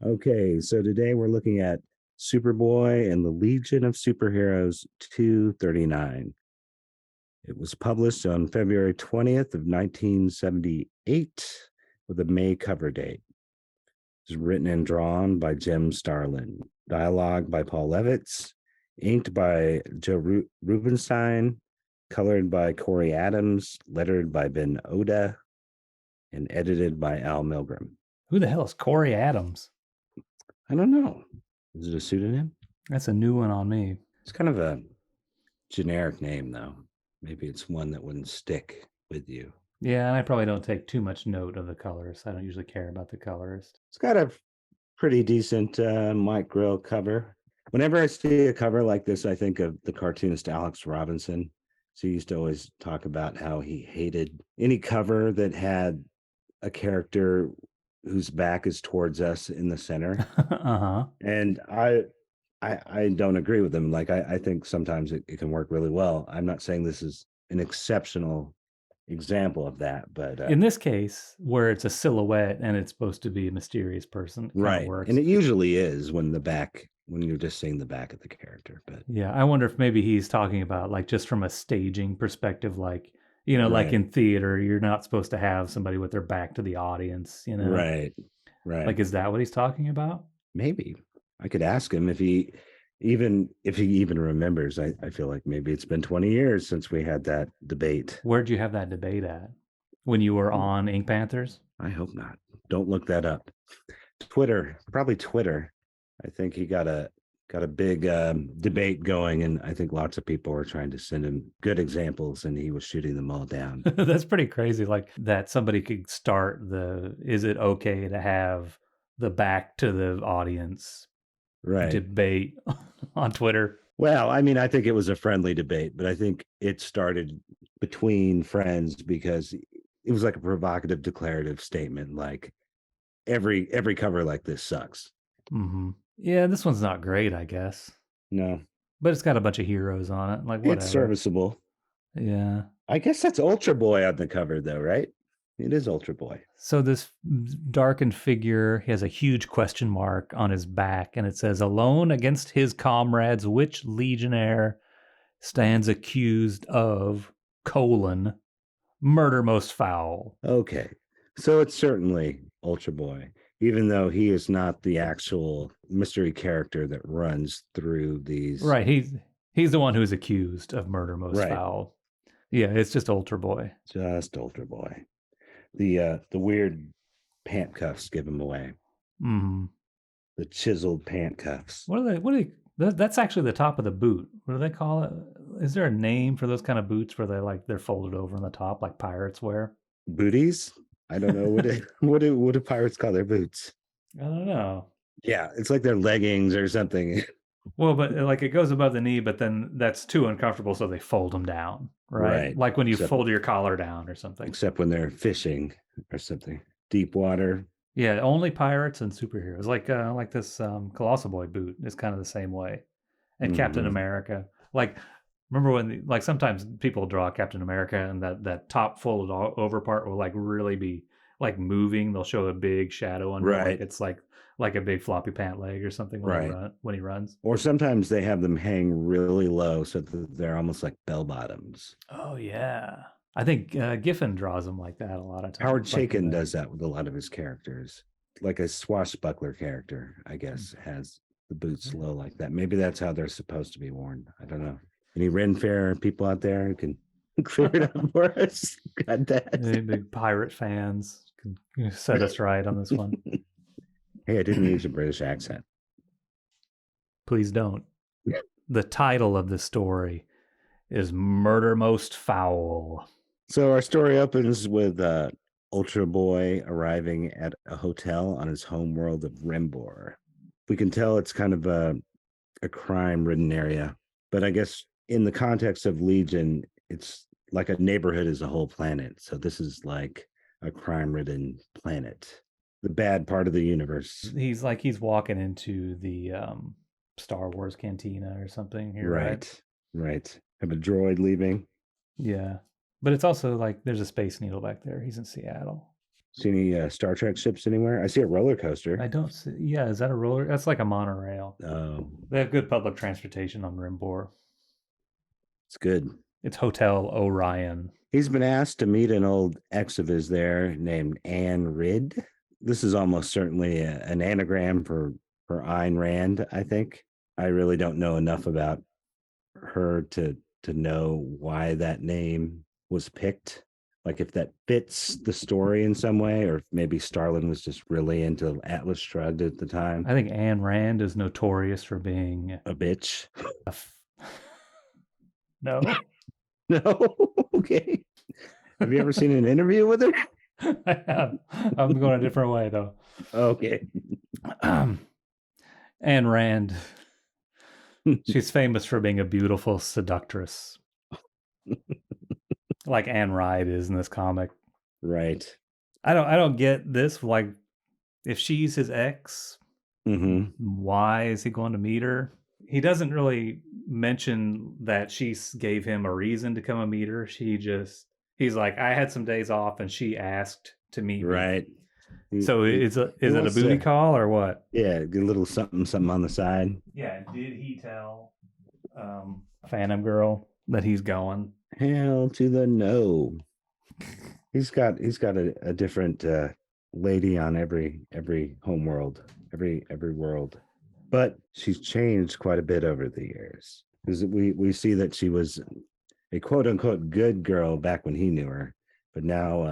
Okay, so today we're looking at Superboy and the Legion of Superheroes 239. It was published on February 20th of 1978 with a May cover date. It was written and drawn by Jim Starlin. Dialogue by Paul Levitz, inked by Rubinstein, colored by Corey Adams, lettered by Ben Oda, and edited by Al Milgram. Who the hell is Corey Adams? I don't know. Is it a pseudonym? That's a new one on me. It's kind of a generic name, though. Maybe it's one that wouldn't stick with you. Yeah, and I probably don't take too much note of the colorist. I don't usually care about the colorist. It's got a pretty decent Mike Grill cover. Whenever I see a cover like this, I think of the cartoonist Alex Robinson. So he used to always talk about how he hated any cover that had a character whose back is towards us in the center. Uh-huh. And I don't agree with him. Like I think sometimes it can work really well. I'm not saying this is an exceptional example of that, but In this case, where it's a silhouette and it's supposed to be a mysterious person, it kind of right. works. And it usually is when you're just seeing the back of the character. But Yeah, I wonder if maybe he's talking about like just from a staging perspective, like, like right. in theater, you're not supposed to have somebody with their back to the audience, Right. Right. Like, is that what he's talking about? Maybe I could ask him if he even remembers. I feel like maybe it's been 20 years since we had that debate. Where'd you have that debate at? When you were on Ink Panthers? I hope not. Don't look that up. Twitter, probably Twitter. I think he got a big debate going, and I think lots of people were trying to send him good examples, and he was shooting them all down. That's pretty crazy. Like that somebody could start is it okay to have the back to the audience Right. debate on Twitter? Well, I mean, I think it was a friendly debate, but I think it started between friends because it was like a provocative declarative statement, like every cover like this sucks. Mm-hmm. Yeah, this one's not great, I guess. No, but it's got a bunch of heroes on it. Like whatever. It's serviceable. Yeah. I guess that's Ultra Boy on the cover, though, right? It is Ultra Boy. So this darkened figure, he has a huge question mark on his back, and it says, "Alone against his comrades, which legionnaire stands accused of murder most foul?" Okay, so it's certainly Ultra Boy, even though he is not the actual mystery character that runs through these. Right, he's the one who's accused of murder most foul. Yeah, it's just Ultra Boy. Just Ultra Boy. The weird pant cuffs give him away. Mm-hmm. The chiseled pant cuffs. What are they? That's actually the top of the boot. What do they call it? Is there a name for those kind of boots where they're folded over on the top like pirates wear? Booties? I don't know what do pirates call their boots? I don't know. Yeah, it's like their leggings or something. Well, but like it goes above the knee, but then that's too uncomfortable, so they fold them down, right? Like when you fold your collar down or something. Except when they're fishing or something, deep water. Yeah, only pirates and superheroes. Like this Colossal Boy boot is kind of the same way, and Captain America. Like, remember when like sometimes people draw Captain America and that top folded over part will like really be like moving. They'll show a big shadow under it. Like it's like a big floppy pant leg or something when he runs. Or sometimes they have them hang really low so that they're almost like bell bottoms. Oh yeah. I think Giffen draws them like that a lot of times. Howard Chaykin does that with a lot of his characters. Like a swashbuckler character, I guess, has the boots low like that. Maybe that's how they're supposed to be worn. I don't know. Any Ren Fair people out there who can clear it up for us? Got that. Any big pirate fans can set us right on this one. Hey, I didn't use a British accent. Please don't. The title of the story is Murder Most Foul. So our story opens with Ultra Boy arriving at a hotel on his home world of Rembor. We can tell it's kind of a crime-ridden area, but I guess in the context of Legion, it's like a neighborhood is a whole planet. So this is like a crime-ridden planet, the bad part of the universe. He's walking into the Star Wars cantina or something here, right. Have a droid leaving. Yeah. But it's also like there's a space needle back there. He's in Seattle. See any Star Trek ships anywhere? I see a roller coaster. I don't see. Yeah, is that a roller? That's like a monorail. Oh, They have good public transportation on Rimbor. it's good. It's Hotel Orion. He's been asked to meet an old ex of his there named Anne Ridd. This is almost certainly an anagram for Ayn Rand, I think. I really don't know enough about her to know why that name was picked. Like if that fits the story in some way, or if maybe Starlin was just really into Atlas Shrugged at the time. I think Ayn Rand is notorious for being A bitch. No. No. Okay. Have you ever seen an interview with her? I have. I'm going a different way though. Okay. Ayn Rand, she's famous for being a beautiful seductress, like Anne Ride is in this comic. Right. I don't get this. Like, if she's his ex, why is he going to meet her? He doesn't really mention that she gave him a reason to come and meet her. He's like, I had some days off, and she asked to meet me. Right. So is it a booty call or what? Yeah, get a little something on the side. Yeah. Did he tell Phantom Girl that he's going? Hell to the no. He's got a different lady on every homeworld, every world. But she's changed quite a bit over the years. Because we see that she was a quote unquote good girl back when he knew her. But now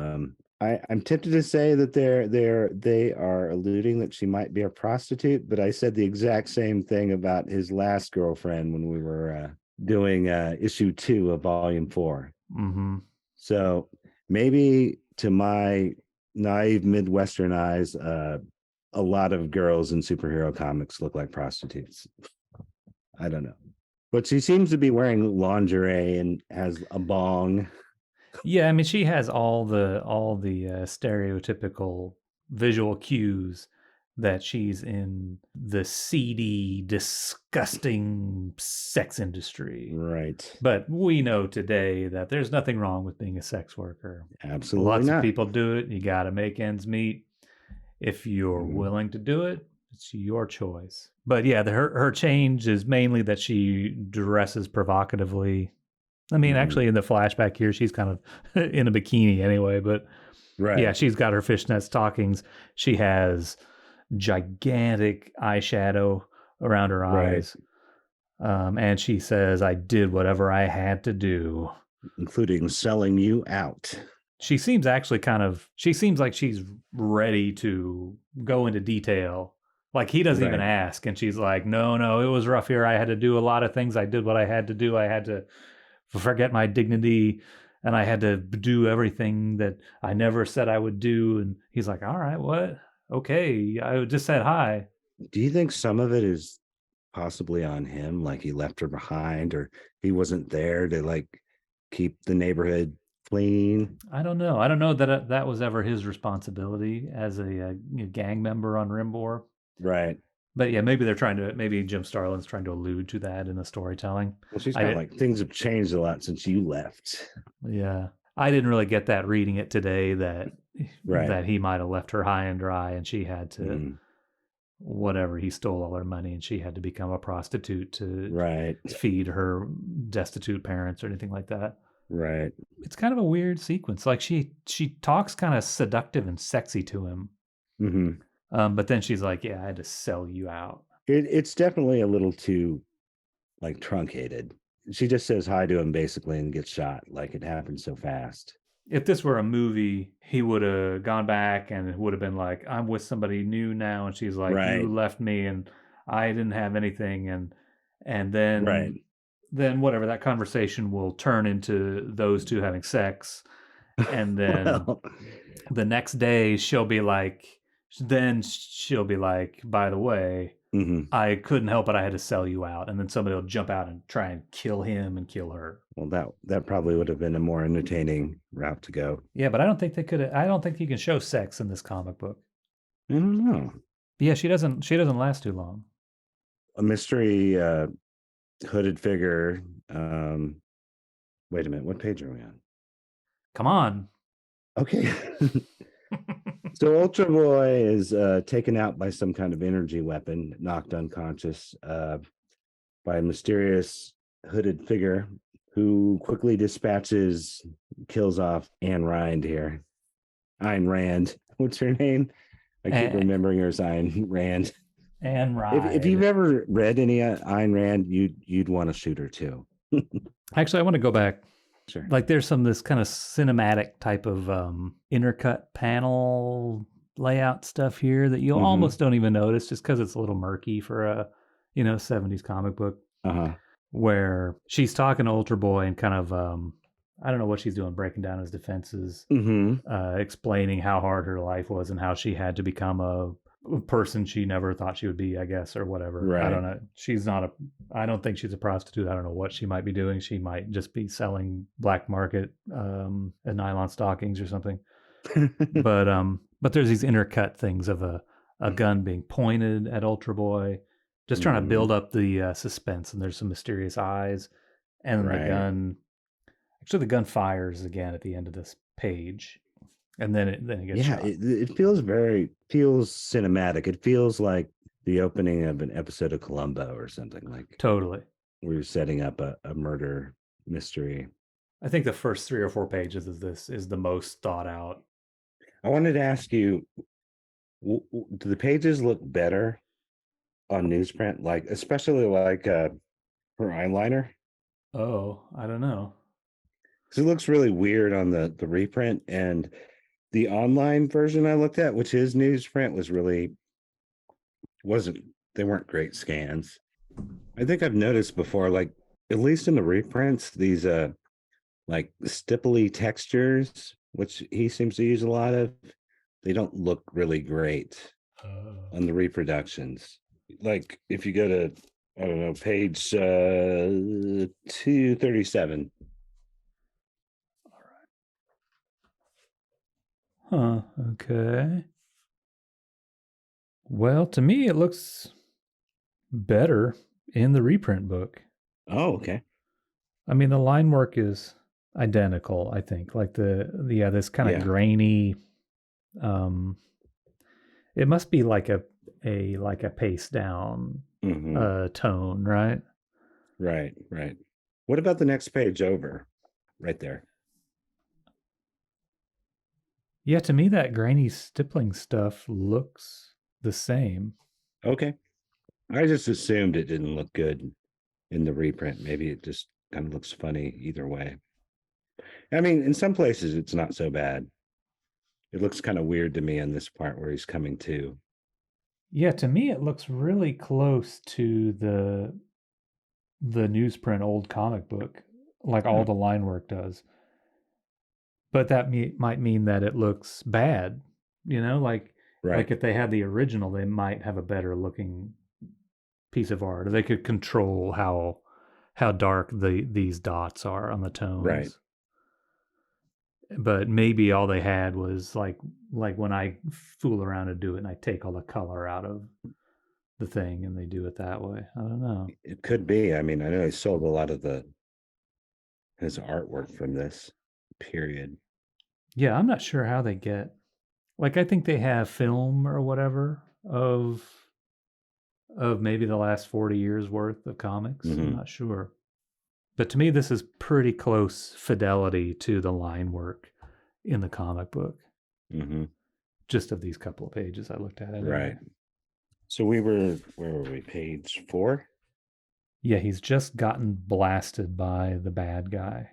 I'm tempted to say that they are alluding that she might be a prostitute, but I said the exact same thing about his last girlfriend when we were doing issue 2 of volume 4. Mm-hmm. So maybe to my naive Midwestern eyes, a lot of girls in superhero comics look like prostitutes. I don't know. But she seems to be wearing lingerie and has a bong. Yeah, I mean, she has all the stereotypical visual cues that she's in the seedy, disgusting sex industry. Right. But we know today that there's nothing wrong with being a sex worker. Absolutely Lots not. of people do it. You got to make ends meet. If you're willing to do it, it's your choice. But yeah, her change is mainly that she dresses provocatively. I mean, actually, in the flashback here, she's kind of in a bikini anyway. But Right. yeah, she's got her fishnet stockings. She has gigantic eyeshadow around her eyes. And she says, I did whatever I had to do, including selling you out. She seems actually she seems like she's ready to go into detail. Like he doesn't even ask. And she's like, no, it was rough here. I had to do a lot of things. I did what I had to do. I had to forget my dignity and I had to do everything that I never said I would do. And he's like, all right, what? Okay. I just said hi. Do you think some of it is possibly on him? Like he left her behind or he wasn't there to like keep the neighborhood clean? I don't know. I don't know that that was ever his responsibility as a gang member on Rimbor. Right. But yeah, maybe Jim Starlin's trying to allude to that in the storytelling. Well, she's kind of like, things have changed a lot since you left. Yeah. I didn't really get that reading it today that he might have left her high and dry and she had to whatever, he stole all her money and she had to become a prostitute to feed her destitute parents or anything like that. Right. It's kind of a weird sequence. Like she talks kind of seductive and sexy to him. But then she's like, yeah, I had to sell you out. It's definitely a little too like truncated. She just says hi to him basically and gets shot. Like it happened so fast. If this were a movie, he would have gone back and it would have been like, I'm with somebody new now. And she's like, you left me and I didn't have anything. And then whatever, that conversation will turn into those two having sex. And then the next day she'll be like, by the way, I couldn't help it. I had to sell you out. And then somebody will jump out and try and kill him and kill her. Well, that probably would have been a more entertaining route to go. Yeah, but I don't think they could. I don't think you can show sex in this comic book. I don't know. Yeah, she doesn't last too long. A mystery hooded figure. Wait a minute. What page are we on? Come on. Okay. So Ultra Boy is taken out by some kind of energy weapon, knocked unconscious by a mysterious hooded figure who quickly dispatches, kills off Anne Rind here. Ayn Rand. What's her name? I keep and, remembering her as Ayn Rand. and If you've ride. ever read any Ayn Rand, you'd want to shoot her too. Actually, I want to go back. Sure. Like there's some this kind of cinematic type of intercut panel layout stuff here that you'll almost don't even notice just because it's a little murky for a 70s comic book. Uh-huh. Where she's talking to Ultra Boy and kind of I don't know what she's doing, breaking down his defenses, explaining how hard her life was and how she had to become a person she never thought she would be, I guess, or whatever. Right. I don't know. I don't think she's a prostitute. I don't know what she might be doing. She might just be selling black market nylon stockings or something. But there's these intercut things of a gun being pointed at Ultra Boy, just trying to build up the suspense. And there's some mysterious eyes, and the gun fires again at the end of this page, and then it gets shot. It feels cinematic. It feels like the opening of an episode of Columbo or something, like totally. We're setting up a murder mystery. I think the first 3 or 4 pages of this is the most thought out. I wanted to ask you, do the pages look better on newsprint, like especially like her eyeliner? Oh, I don't know. Because it looks really weird on the reprint, and the online version I looked at, which is newsprint, they weren't great scans. I think I've noticed before, like at least in the reprints, these like stipply textures, which he seems to use a lot of, they don't look really great on the reproductions. Like if you go to, I don't know, page 237. Huh, okay. Well, to me, it looks better in the reprint book. Oh, okay. I mean, the line work is identical, I think. Like this kind of grainy, it must be like a paste down tone, right? Right. What about the next page over? Right there. Yeah, to me, that grainy stippling stuff looks the same. Okay. I just assumed it didn't look good in the reprint. Maybe it just kind of looks funny either way. I mean, in some places, it's not so bad. It looks kind of weird to me on this part where he's coming to. Yeah, to me, it looks really close to the newsprint old comic book, like all the line work does. But that might mean that it looks bad, like if they had the original, they might have a better looking piece of art. Or they could control how dark these dots are on the tones. Right. But maybe all they had was like when I fool around and do it and I take all the color out of the thing and they do it that way. I don't know. It could be. I mean, I know he sold a lot of his artwork from this period. Yeah, I'm not sure how they get. Like, I think they have film or whatever of maybe the last 40 years worth of comics. I'm not sure. But to me, this is pretty close fidelity to the line work in the comic book. Just of these couple of pages I looked at. Right. So where were we? Page 4? Yeah, he's just gotten blasted by the bad guy.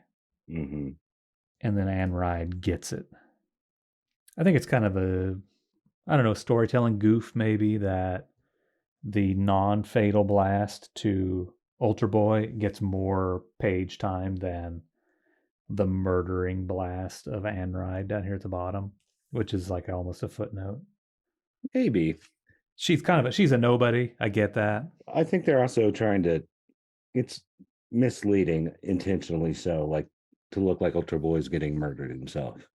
And then Anne Ride gets it. I think it's kind of a, I don't know, storytelling goof maybe, that the non-fatal blast to Ultra Boy gets more page time than the murdering blast of Anne Ride down here at the bottom, which is like almost a footnote. Maybe. She's a nobody. I get that. I think they're also it's misleading intentionally, so like to look like Ultra Boy's getting murdered himself.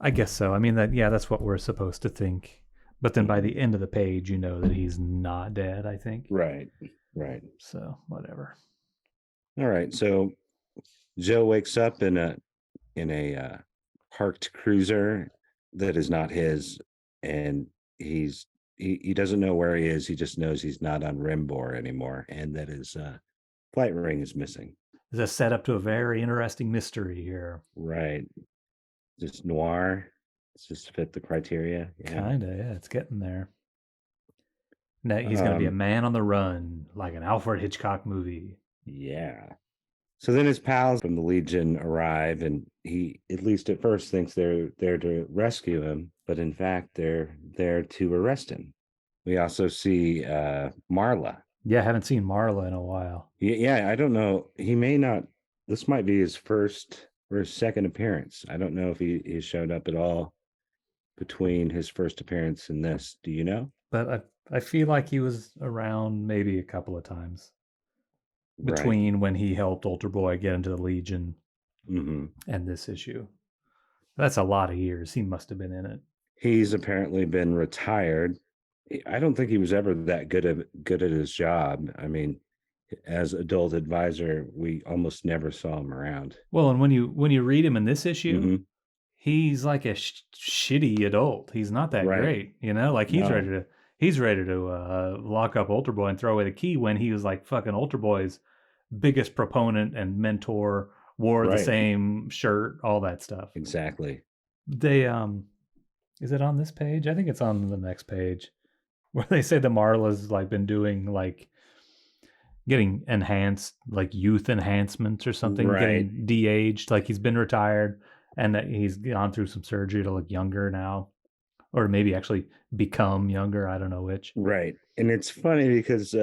I guess so. I mean, that's what we're supposed to think. But then by the end of the page, you know that he's not dead, I think. Right. So whatever. All right. So Joe wakes up in a parked cruiser that is not his, and he doesn't know where he is. He just knows he's not on Rimbor anymore, and that his flight ring is missing. It's a setup to a very interesting mystery here. Right, just noir. It's just fit the criteria. Yeah. Kinda, yeah, it's getting there. Now he's going to be a man on the run, like an Alfred Hitchcock movie. Yeah. So then his pals from the Legion arrive, and he, at least at first, thinks they're there to rescue him, but in fact, they're there to arrest him. We also see Marla. Yeah, I haven't seen Marla in a while. Yeah, I don't know. He may not. This might be his first or his second appearance. I don't know if he showed up at all between his first appearance and this. Do you know? But I feel like he was around maybe a couple of times Right. between when he helped Ultra Boy get into the Legion Mm-hmm. and this issue. That's a lot of years. He must have been in it. He's apparently been retired. I don't think he was ever that good at his job. I mean, as adult advisor, we almost never saw him around. Well, and when you read him in this issue, Mhm. he's like a shitty adult. He's not that Right. great, you know. Like he's No. ready to lock up Ultra Boy and throw away the key when he was like fucking Ultra Boy's biggest proponent and mentor. Wore the Right. same shirt, all that stuff. Exactly. They is it on this page? I think it's on the next page where they say that Marla's like been doing like getting enhanced, like youth enhancements or something, Right. getting de-aged. Like he's been retired and that he's gone through some surgery to look younger now, or maybe actually become younger. I don't know which. Right. And it's funny because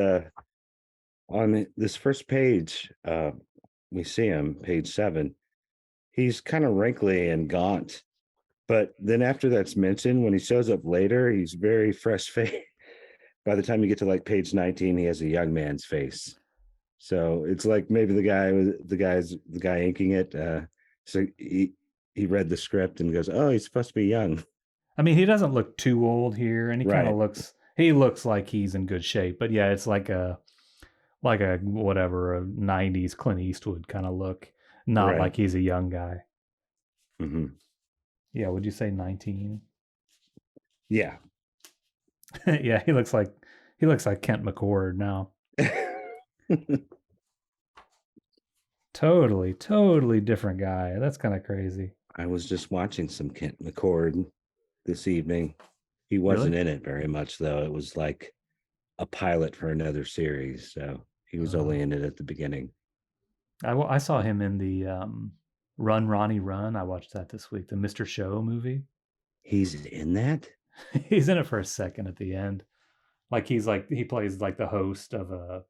on this first page, we see him, page 7. He's kind of wrinkly and gaunt. But then after that's mentioned, when he shows up later, he's very fresh faced. By the time you get to like page 19, he has a young man's face. So it's like maybe the guy inking it. So he read the script and goes, "Oh, he's supposed to be young." I mean, he doesn't look too old here, and he kind of Right. looks like he's in good shape. But yeah, it's like a whatever a '90s Clint Eastwood kind of look, not Right. like he's a young guy. Hmm. Yeah, would you say 19? Yeah. Yeah, he looks like Kent McCord now. Totally different guy. That's kind of crazy. I was just watching some Kent McCord this evening. He wasn't in it very much, though. It was like a pilot for another series, so he was only in it at the beginning. I saw him in the Run Ronnie Run. I watched that this week. The Mr. Show movie. He's in that? He's in it for a second at the end. Like he plays like the host of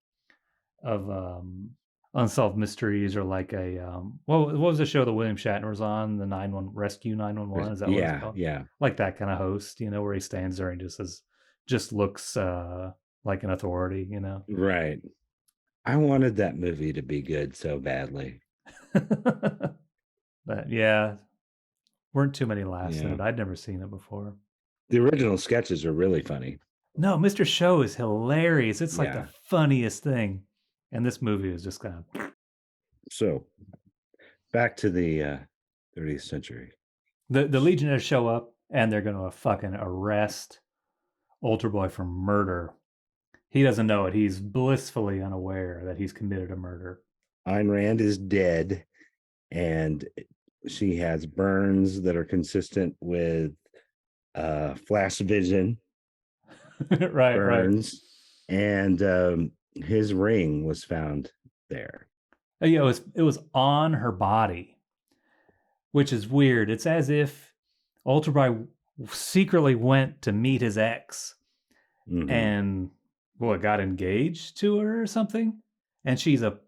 Unsolved Mysteries, or like a what was the show that William Shatner was on, the 911 Rescue 911, is that what it's called? Yeah. Like that kind of host, you know, where he stands there and just looks like an authority, you know. Right. I wanted that movie to be good so badly. But yeah, weren't too many laughs in Yeah. it. I'd never seen it before. The original sketches are really funny. No, Mr. Show is hilarious. It's like Yeah. the funniest thing. And this movie is just kind of So back to the 30th century. the Legionnaires show up and they're going to fucking arrest Ultra Boy for murder. He doesn't know it. He's blissfully unaware that he's committed a murder. Ayn Rand is dead, and she has burns that are consistent with flash vision Right. burns, and his ring was found there. Yeah, it was on her body, which is weird. It's as if Ultra Boy secretly went to meet his ex and got engaged to her or something, and she's a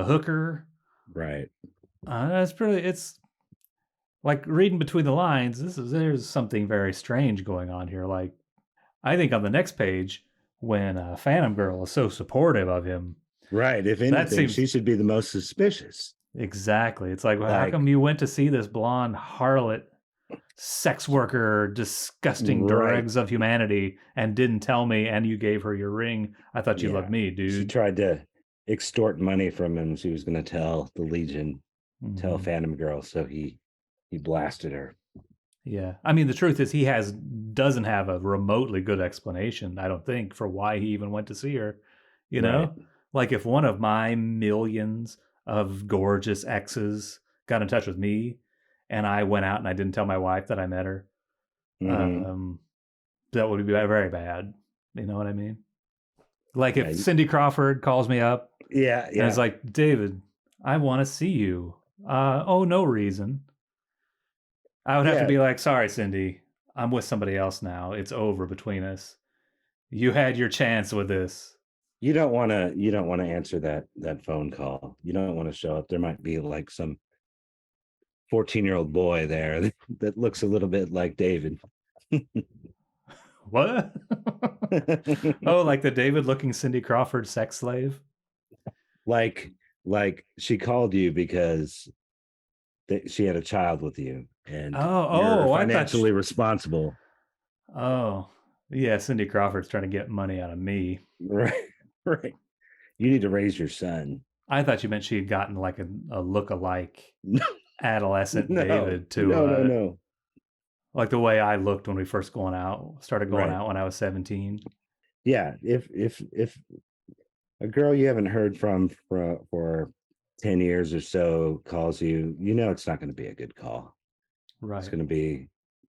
hooker. Right. It's like reading between the lines. There's something very strange going on here. Like, I think on the next page, when Phantom Girl is so supportive of him, right, if anything, she should be the most suspicious. Exactly. It's like, well, how come you went to see this blonde harlot, sex worker, disgusting dregs of humanity, and didn't tell me, and you gave her your ring? I thought you loved me, dude. She tried to extort money from him. She was going to tell the Legion, tell Phantom Girl, so he blasted her. Yeah. I mean, the truth is he has doesn't have a remotely good explanation, I don't think, for why he even went to see her. You Right. know, like if one of my millions of gorgeous exes got in touch with me, and I went out and I didn't tell my wife that I met her, Hmm. um, that would be very bad. You know what I mean? Like Yeah. if Cindy Crawford calls me up Yeah. and is Yeah. like, David, I want to see you. Oh, no reason. I would have to Yeah. be like, sorry, Cindy, I'm with somebody else now. It's over between us. You had your chance with this. You don't want to answer that phone call. You don't want to show up. There might be like some 14-year-old boy there that looks a little bit like David. What? Oh, like the David looking Cindy Crawford sex slave? like like she called you because she had a child with you and you're I thought. financially responsible. Oh, yeah, Cindy Crawford's trying to get money out of me. Right. Right. You need to raise your son. I thought you meant she had gotten like a look-alike No, adolescent no, David to no, no, no. like the way I looked when we first started going Right. out when I was 17. Yeah. If a girl you haven't heard from for 10 years or so calls you, it's not going to be a good call. It's Right. going to be,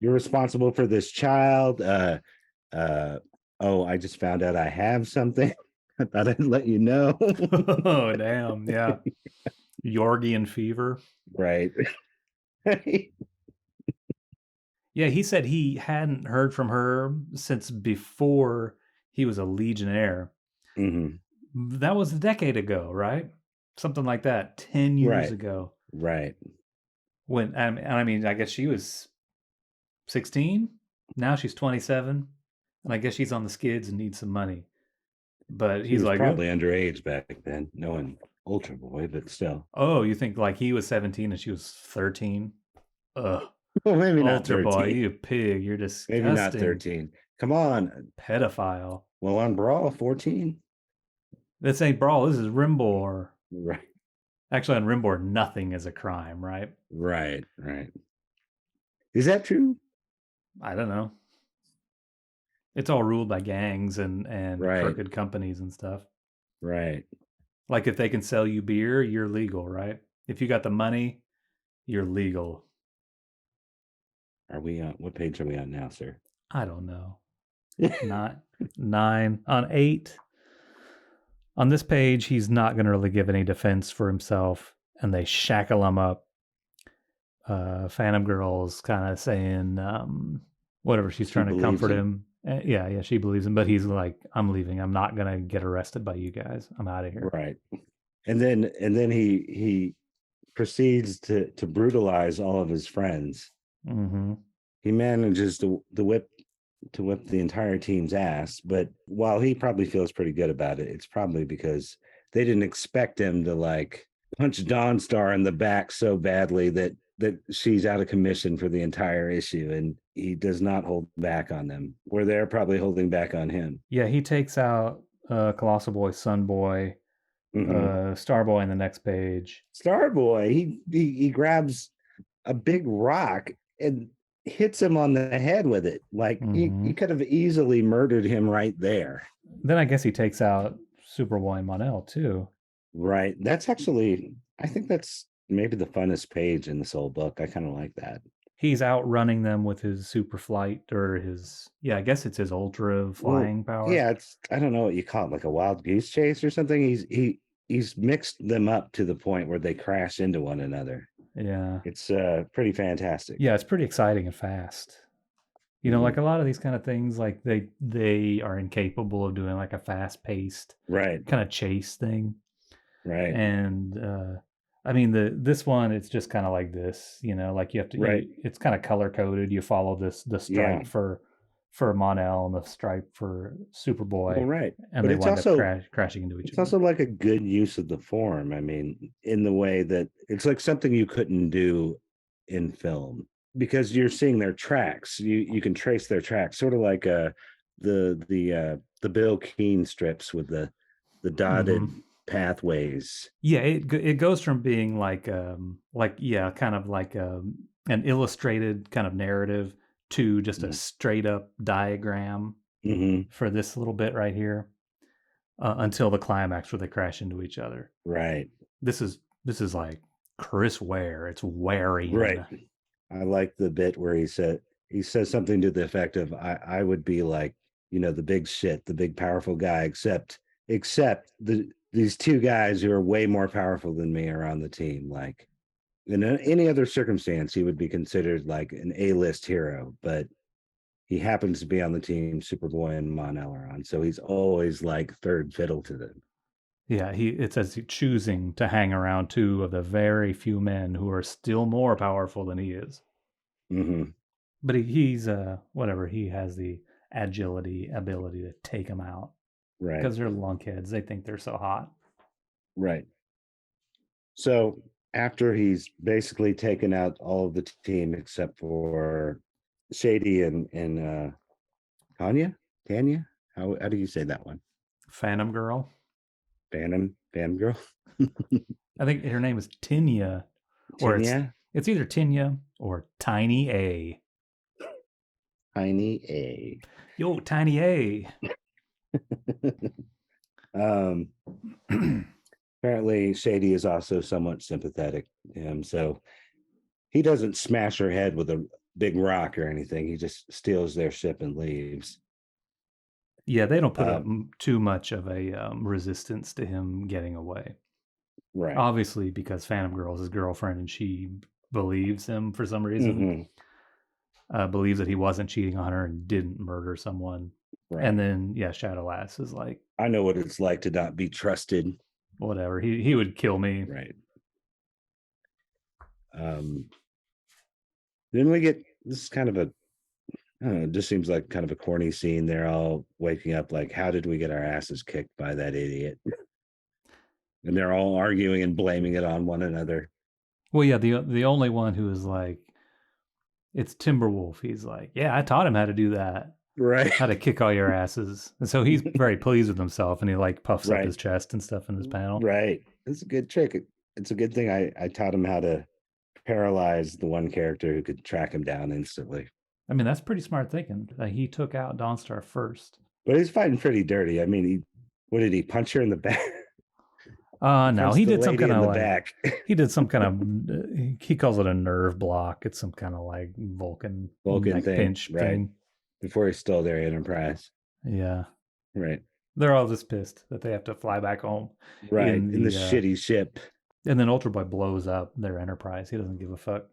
you're responsible for this child. Uh, oh, I just found out I have something. I thought I'd let you know. Oh, damn. Yeah. Yorgian fever. Right. Yeah, he said he hadn't heard from her since before he was a Legionnaire. Hmm. That was a decade ago, right? Something like that, 10 years Right. ago. Right. When, and I mean, I guess she was 16. Now she's 27. And I guess she's on the skids and needs some money. But She he's was like, probably underage back then, knowing Ultra Boy, but still. oh, you think like he was 17 and she was 13? Ugh. Well, maybe not Altar boy, 13. you pig. You're Maybe not disgusting. 13. Come on. Pedophile. Well, on Brawl, 14. This ain't Brawl. This is Rimbor. Right. Actually, on Rimbor, nothing is a crime, right? Right. Right. Is that true? I don't know. It's all ruled by gangs and Right. crooked companies and stuff. Right. Like if they can sell you beer, you're legal, right? If you got the money, you're legal. Are we on what page are we on now, sir? I don't know. Not 9 on 8. On this page, he's not going to really give any defense for himself, and they shackle him up. Phantom Girl's kind of saying whatever, she's She trying to believes comfort him. him. Yeah, she believes him, but he's like, I'm leaving. I'm not going to get arrested by you guys. I'm out of here. Right. And then he proceeds to brutalize all of his friends. Mm-hmm. He manages to whip the entire team's ass, but while he probably feels pretty good about it, it's probably because they didn't expect him to like punch Dawnstar in the back so badly that she's out of commission for the entire issue, and he does not hold back on them, where they're probably holding back on him. Yeah, he takes out Colossal Boy, Sun Boy, Mm-hmm. Star Boy in the next page. Starboy, he grabs a big rock and hits him on the head with it. Like Mm-hmm. he could have easily murdered him right there. Then I guess he takes out Superboy and Mon-El too. Right. That's actually, I think that's maybe the funnest page in this whole book. I kind of like that. He's outrunning them with his super flight or I guess it's his ultra Well, flying power. yeah, I don't know what you call it, like a wild goose chase or something. He's mixed them up to the point where they crash into one another. Yeah. It's pretty fantastic. Yeah, it's pretty exciting and fast. You know, like a lot of these kind of things, like they are incapable of doing like a fast paced Right. kind of chase thing. Right. And I mean this one, it's just kind of like this, you know, like you have to Right. it's kind of color coded. You follow the stripe Yeah. for Mon-El and the stripe for Superboy. Well, right. And But they it's wind up also crashing into each it's other. also like a good use of the form. I mean, in the way that it's like something you couldn't do in film because you're seeing their tracks. You can trace their tracks, sort of like the Bill Keane strips with the dotted pathways. Yeah, it goes from being like yeah, kind of like an illustrated kind of narrative to just a straight up diagram for this little bit right here until the climax where they crash into each other. Right. This is like Chris Ware. It's wearing. Right. I like the bit where he says something to the effect of, I would be like, the big shit, the big powerful guy, except these two guys who are way more powerful than me are on the team. Like in any other circumstance, he would be considered like an A-list hero, but he happens to be on the team Superboy and Mon Eleron, so he's always like third fiddle to them. Yeah, it says he's choosing to hang around two of the very few men who are still more powerful than he is. Mm-hmm. But he's whatever. He has the agility ability to take them out. Right. Because they're lunkheads. They think they're so hot. Right. So after he's basically taken out all of the team except for Shady and Tanya? How do you say that one? Phantom Girl. Phantom Girl. I think her name is Tinya. Or it's either Tinya or Tiny A. Tiny A. Yo, Tiny A. Apparently Shady is also somewhat sympathetic to him, so he doesn't smash her head with a big rock or anything. He just steals their ship and leaves. Yeah, they don't put up too much of a resistance to him getting away. Right. Obviously, because Phantom Girl is his girlfriend and she believes him for some reason. Believes that he wasn't cheating on her and didn't murder someone. Right. And then, Shadowlass is like, I know what it's like to not be trusted. Whatever. He would kill me. Right. Then we get, this is kind of it just seems like kind of a corny scene. They're all waking up like, how did we get our asses kicked by that idiot? And they're all arguing and blaming it on one another. Well, yeah, the only one who is like, it's Timberwolf. He's like, yeah, I taught him how to do that. Right. How to kick all your asses. And so he's very pleased with himself and he like puffs up his chest and stuff in his panel. Right. It's a good trick. It's a good thing I taught him how to paralyze the one character who could track him down instantly. I mean, that's pretty smart thinking. He took out Dawnstar first. But he's fighting pretty dirty. I mean, what did he punch her in the back? No, he did some kind of like, he did some kind of, he calls it a nerve block. It's some kind of like Vulcan thing, pinch thing. Before he stole their Enterprise. Yeah. Right. They're all just pissed that they have to fly back home. Right. In the shitty ship. And then Ultra Boy blows up their Enterprise. He doesn't give a fuck.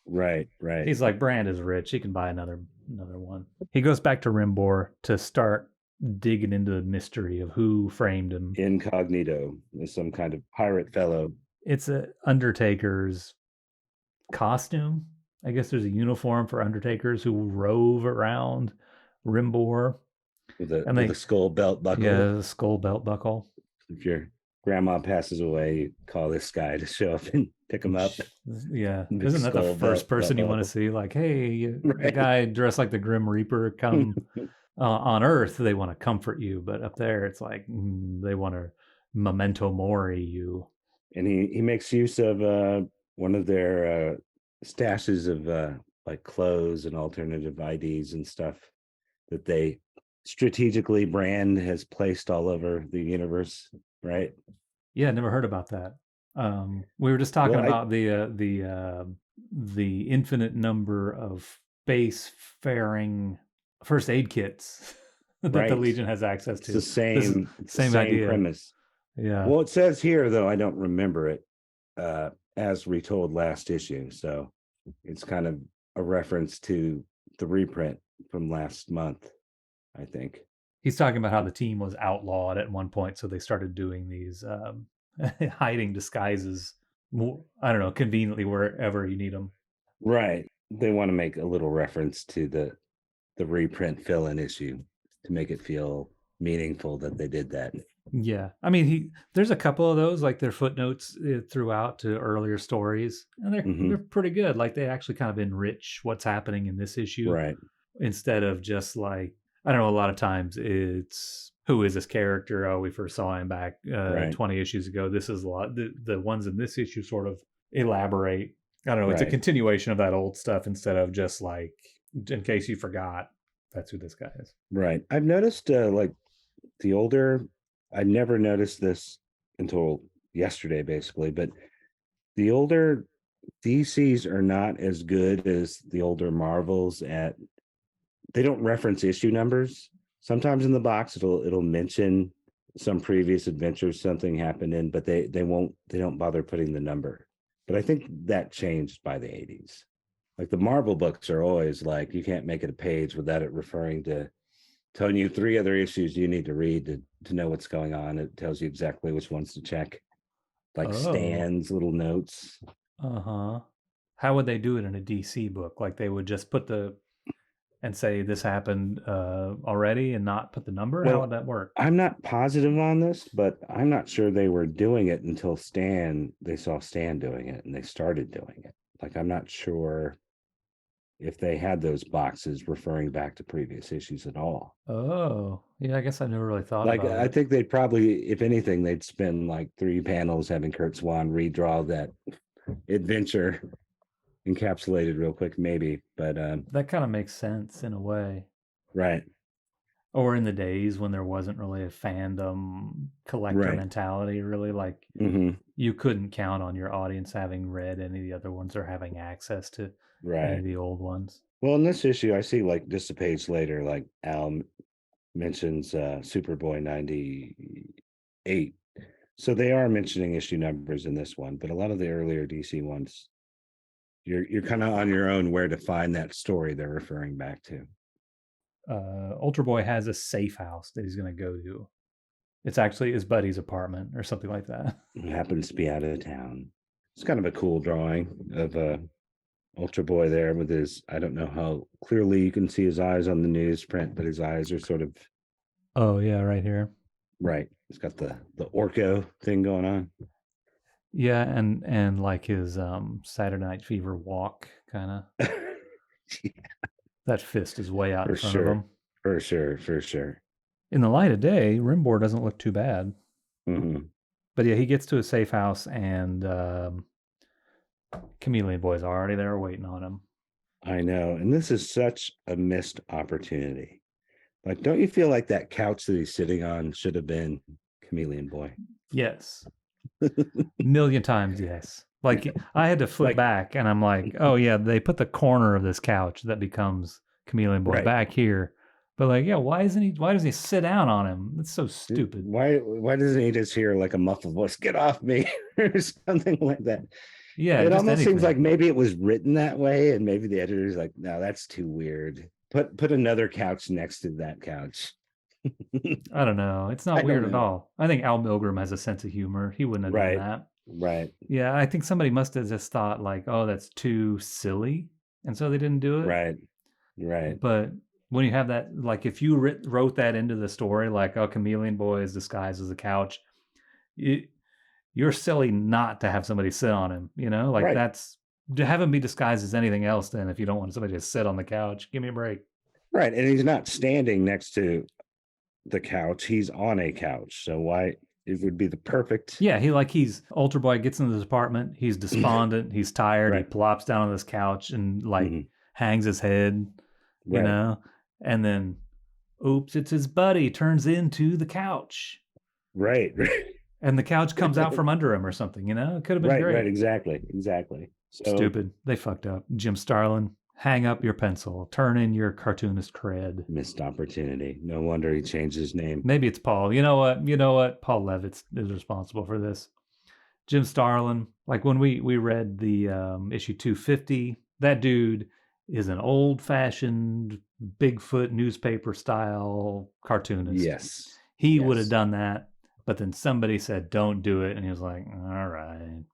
Right. He's like, Brand is rich. He can buy another one. He goes back to Rimbor to start digging into the mystery of who framed him. Incognito is some kind of pirate fellow. It's a Undertaker's costume. I guess there's a uniform for Undertakers who rove around Rimbor. With a skull belt buckle. Yeah, the skull belt buckle. If your grandma passes away, you call this guy to show up and pick him up. Yeah. Isn't that the first person you want to see? Like, hey, the guy dressed like the Grim Reaper come on Earth, they want to comfort you. But up there, it's like they want to memento mori you. And he makes use of one of their stashes of like clothes and alternative IDs and stuff that they strategically Brand has placed all over the universe, right? Yeah, never heard about that. We were just talking about the infinite number of spacefaring first aid kits that the Legion has access to. It's the same idea. Premise. Yeah. Well, it says here though, I don't remember it as retold last issue, so it's kind of a reference to the reprint from last month, I think. He's talking about how the team was outlawed at one point, so they started doing these hiding disguises, I don't know, conveniently wherever you need them. Right. They want to make a little reference to the reprint fill-in issue to make it feel meaningful that they did that. Yeah. I mean, there's a couple of those, like their footnotes throughout to earlier stories, and they're pretty good. Like they actually kind of enrich what's happening in this issue. Right. Instead of just like, I don't know, a lot of times it's, who is this character? Oh, we first saw him back 20 issues ago. This is a lot. The ones in this issue sort of elaborate. I don't know. It's a continuation of that old stuff instead of just like in case you forgot, that's who this guy is. Right. I've noticed like the older, I never noticed this until yesterday, basically, but the older DCs are not as good as the older Marvels at, they don't reference issue numbers. Sometimes in the box it'll mention some previous adventures something happened in, but they don't bother putting the number. But I think that changed by the 80s. Like the Marvel books are always like, you can't make it a page without it referring to, telling you 3 other issues you need to read to know what's going on. It tells you exactly which ones to check, like Oh, stands, little notes. uh-huh. How would they do it in a DC book? Like they would just put the and say this happened already and not put the number? How would Well, that work? I'm not positive on this, but I'm not sure they were doing it until they saw Stan doing it and they started doing it. Like, I'm not sure if they had those boxes referring back to previous issues at all. Oh, yeah, I guess I never really thought Like, about I it. think they'd probably, if anything, they'd spend like 3 panels having Kurt Swan redraw that adventure encapsulated real quick, maybe. But That kind of makes sense in a way. right, Or in the days when there wasn't really a fandom collector right. mentality, really, like Hmm. you couldn't count on your audience having read any of the other ones or having access to any Right. of the old ones. Well, in this issue, I see like just a page later, like Al mentions Superboy 98. So they are mentioning issue numbers in this one, but a lot of the earlier DC ones, you're kind of on your own where to find that story they're referring back to. Ultra Boy has a safe house that he's going to go to. It's actually his buddy's apartment or something like that. It happens to be out of town. It's kind of a cool drawing of Ultra Boy there with his, I don't know how clearly you can see his eyes on the newsprint, but his eyes are sort of Oh yeah, right here. right. He's got the Orco thing going on. Yeah, and like his Saturday Night Fever walk kind of. That fist is way out in For front of sure. him. For sure. For sure. In the light of day, Rimboar doesn't look too bad. Hmm. But yeah, he gets to a safe house and Chameleon Boy's already there waiting on him. I know. And this is such a missed opportunity. Like, don't you feel like that couch that he's sitting on should have been Chameleon Boy? Yes. Million times, yes. Like I had to flip Like, back and I'm like, oh yeah, they put the corner of this couch that becomes Chameleon Boy right. back here. But like, yeah, why does he sit down on him? That's so stupid. Why doesn't he just hear like a muffled voice, get off me, or something like that? Yeah, It just almost seems like anything. maybe it was written that way, and maybe the editor's like, no, that's too weird. Put another couch next to that couch. I don't know. It's I not don't weird at know. all. I think Al Milgrom has a sense of humor. He wouldn't have done Right. that. Right. Yeah, I think somebody must have just thought like, oh, that's too silly. And so they didn't do it. Right. Right. But when you have that, like if you wrote that into the story, like, oh, Chameleon Boy is disguised as a couch, you, you're silly not to have somebody sit on him, you know? Like Right. that's, to have him be disguised as anything else then if you don't want somebody to sit on the couch. Give me a break. Right. And he's not standing next to the couch. He's on a couch. So why it would be the perfect Yeah, he's Ultra Boy gets into his apartment, he's despondent, he's tired, he right. plops down on this couch and like Hmm. hangs his head, you Right. know? And then oops, it's his buddy turns into the couch. Right. And the couch comes out from under him or something, you know? It could have been Right. Right. great. Exactly. Exactly. So Stupid. They fucked up. Jim Starlin, hang up your pencil. Turn in your cartoonist cred. missed opportunity. No wonder he changed his name. Maybe it's Paul. You know what? You know what? Paul Levitz is responsible for this. Jim Starlin, like when we read the issue 250, that dude is an old fashioned Bigfoot newspaper style cartoonist. Yes. He would have Yes. done that, but then somebody said, don't do it. And he was like, all right.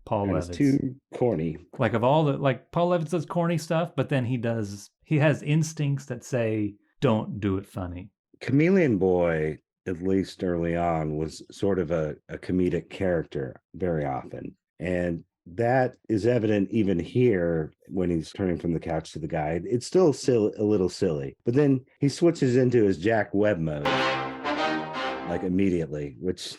Paul That is Levitz. too corny. Like of all the like Paul Levitz does corny stuff, but then he has instincts that say, don't do it funny. Chameleon Boy, at least early on, was sort of a comedic character very often. And that is evident even here when he's turning from the couch to the guy. It's still a little silly, but then he switches into his Jack Webb mode like immediately, which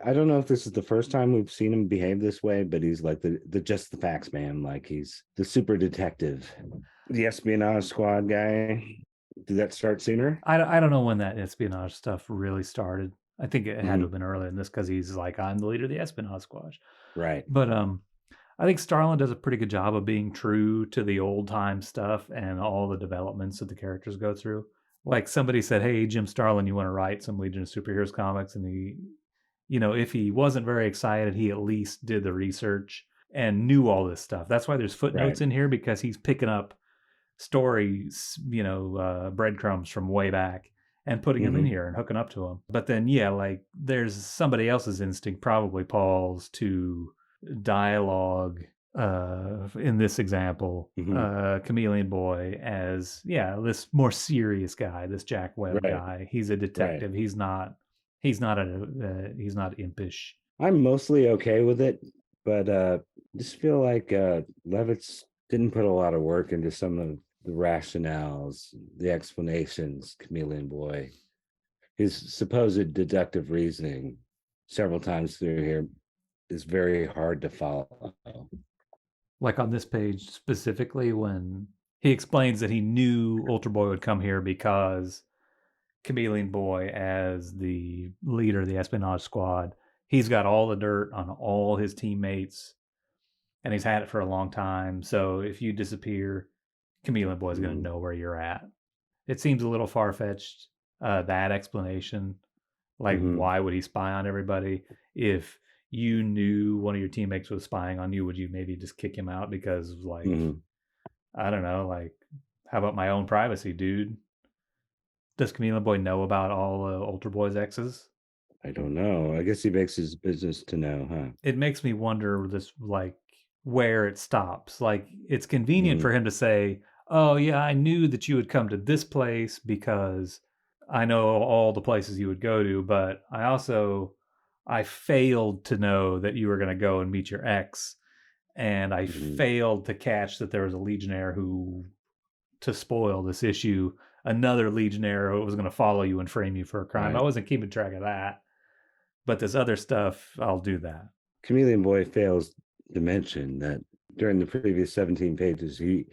I don't know if this is the first time we've seen him behave this way, but he's like the just the facts man, like he's the super detective. The espionage squad guy. Did that start sooner? I don't know when that espionage stuff really started. I think it had to Hmm. have been earlier than this because he's like, I'm the leader of the espionage squad. Right. But I think Starlin does a pretty good job of being true to the old time stuff and all the developments that the characters go through. Like somebody said, "Hey, Jim Starlin, you want to write some Legion of Superheroes comics?" And he, if he wasn't very excited, he at least did the research and knew all this stuff. That's why there's Right. footnotes in here because he's picking up stories, breadcrumbs from way back and putting them in Hmm. here and hooking up to them. But then, yeah, like there's somebody else's instinct, probably Paul's, to dialogue in this example, Hmm. Chameleon Boy as this more serious guy, this Jack Webb Right. guy. He's a Right. detective. He's not impish. I'm mostly okay with it, but just feel like Levitz didn't put a lot of work into some of the rationales, the explanations. Chameleon Boy, his supposed deductive reasoning, several times through here, is very hard to follow. Like on this page specifically, when he explains that he knew Ultra Boy would come here because Chameleon Boy, as the leader of the espionage squad, he's got all the dirt on all his teammates and he's had it for a long time. So if you disappear, Chameleon Boy is going to Mm-hmm. know where you're at. It seems a little far fetched, that explanation. Like, Mm-hmm. why would he spy on everybody? If you knew one of your teammates was spying on you, would you maybe just kick him out? Because, like, Mm-hmm. I don't know, like, how about my own privacy, dude? Does Chameleon Boy know about all Ultra Boy's exes? I don't know. I guess he makes his business to know, huh? It makes me wonder this, like, where it stops. Like, it's convenient Mm-hmm. for him to say, "Oh yeah, I knew that you would come to this place because I know all the places you would go to, but I failed to know that you were going to go and meet your ex, and I Mm-hmm. failed to catch that there was a legionnaire who, to spoil this issue, another legionnaire who was going to follow you and frame you for a crime. I Right. wasn't keeping track of that, but this other stuff, I'll do that." Chameleon Boy fails to mention that during the previous 17 pages, he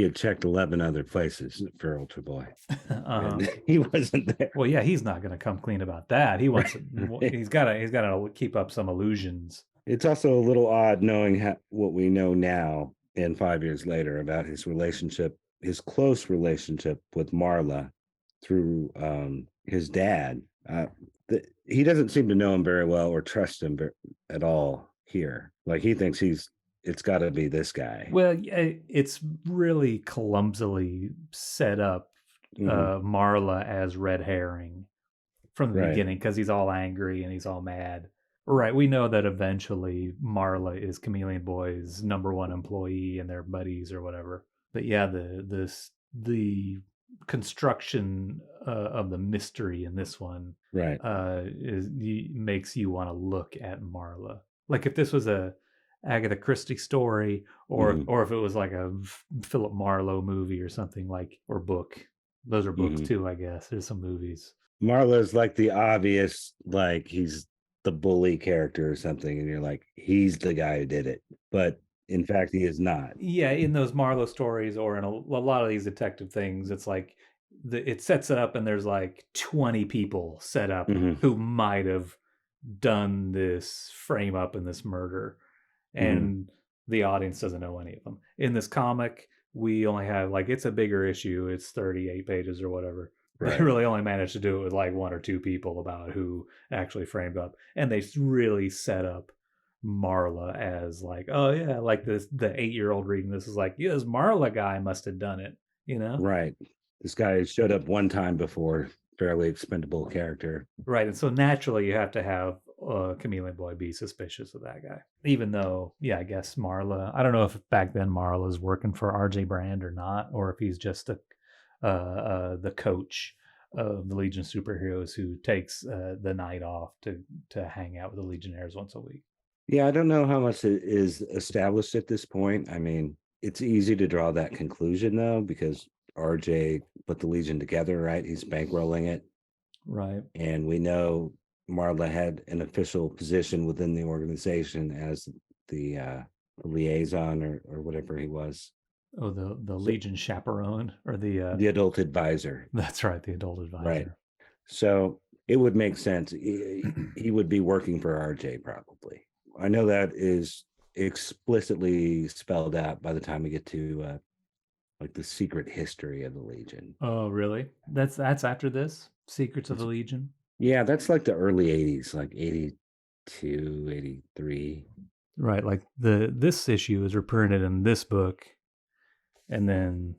had checked 11 other places for Ultra Boy, Uh-huh. and he wasn't there. Well, yeah, he's not going to come clean about that. He wants Right. he's got to keep up some illusions. It's also a little odd knowing what we know now and 5 years later about his relationship, his close relationship with Marla through his dad. He doesn't seem to know him very well or trust him at all here. Like he thinks it's got to be this guy. Well, yeah, it's really clumsily set up, Hmm. Marla as red herring from the Right. beginning because he's all angry and he's all mad. Right. We know that eventually Marla is Chameleon Boy's number one employee and they're buddies or whatever. But yeah, the construction of the mystery in this one Right. makes you want to look at Marla. Like if this was a Agatha Christie story, or Hmm. or if it was like a Philip Marlowe movie or something, like, or book. Those are books Hmm. too, I guess. There's some movies. Marla's like the obvious, like he's the bully character or something, and you're like, he's the guy who did it. But in fact, he is not. Yeah, in those Marlowe stories or in a lot of these detective things, it's like it sets it up and there's like 20 people set up Hmm. who might have done this frame up in this murder, Hmm. and the audience doesn't know any of them. In this comic, we only have, like, it's a bigger issue, it's 38 pages or whatever. They Right. really only managed to do it with like one or two people about who actually framed up, and they really set up Marla as like, oh yeah, like this, the 8-year-old reading this is like, yeah, this Marla guy must have done it, you know? Right. This guy showed up one time before, fairly expendable character. Right. And so naturally you have to have Chameleon Boy be suspicious of that guy. Even though, yeah, I guess Marla, I don't know if back then Marla's working for RJ Brand or not, or if he's just the coach of the Legion of Superheroes who takes the night off to hang out with the Legionnaires once a week. Yeah, I don't know how much it is established at this point. I mean, it's easy to draw that conclusion though, because RJ put the Legion together, right? He's bankrolling it. Right. And we know Marla had an official position within the organization as the liaison or whatever he was. Oh, the So Legion chaperone or the the adult advisor, that's right, the adult right? advisor. So it would make sense. He would be working for RJ probably. I know that is explicitly spelled out by the time we get to like the secret history of the Legion. Oh, really? That's after this Secrets of the It's, Legion. yeah, that's like the early 80s, like 82, 83. Right, like this issue is reprinted in this book, and then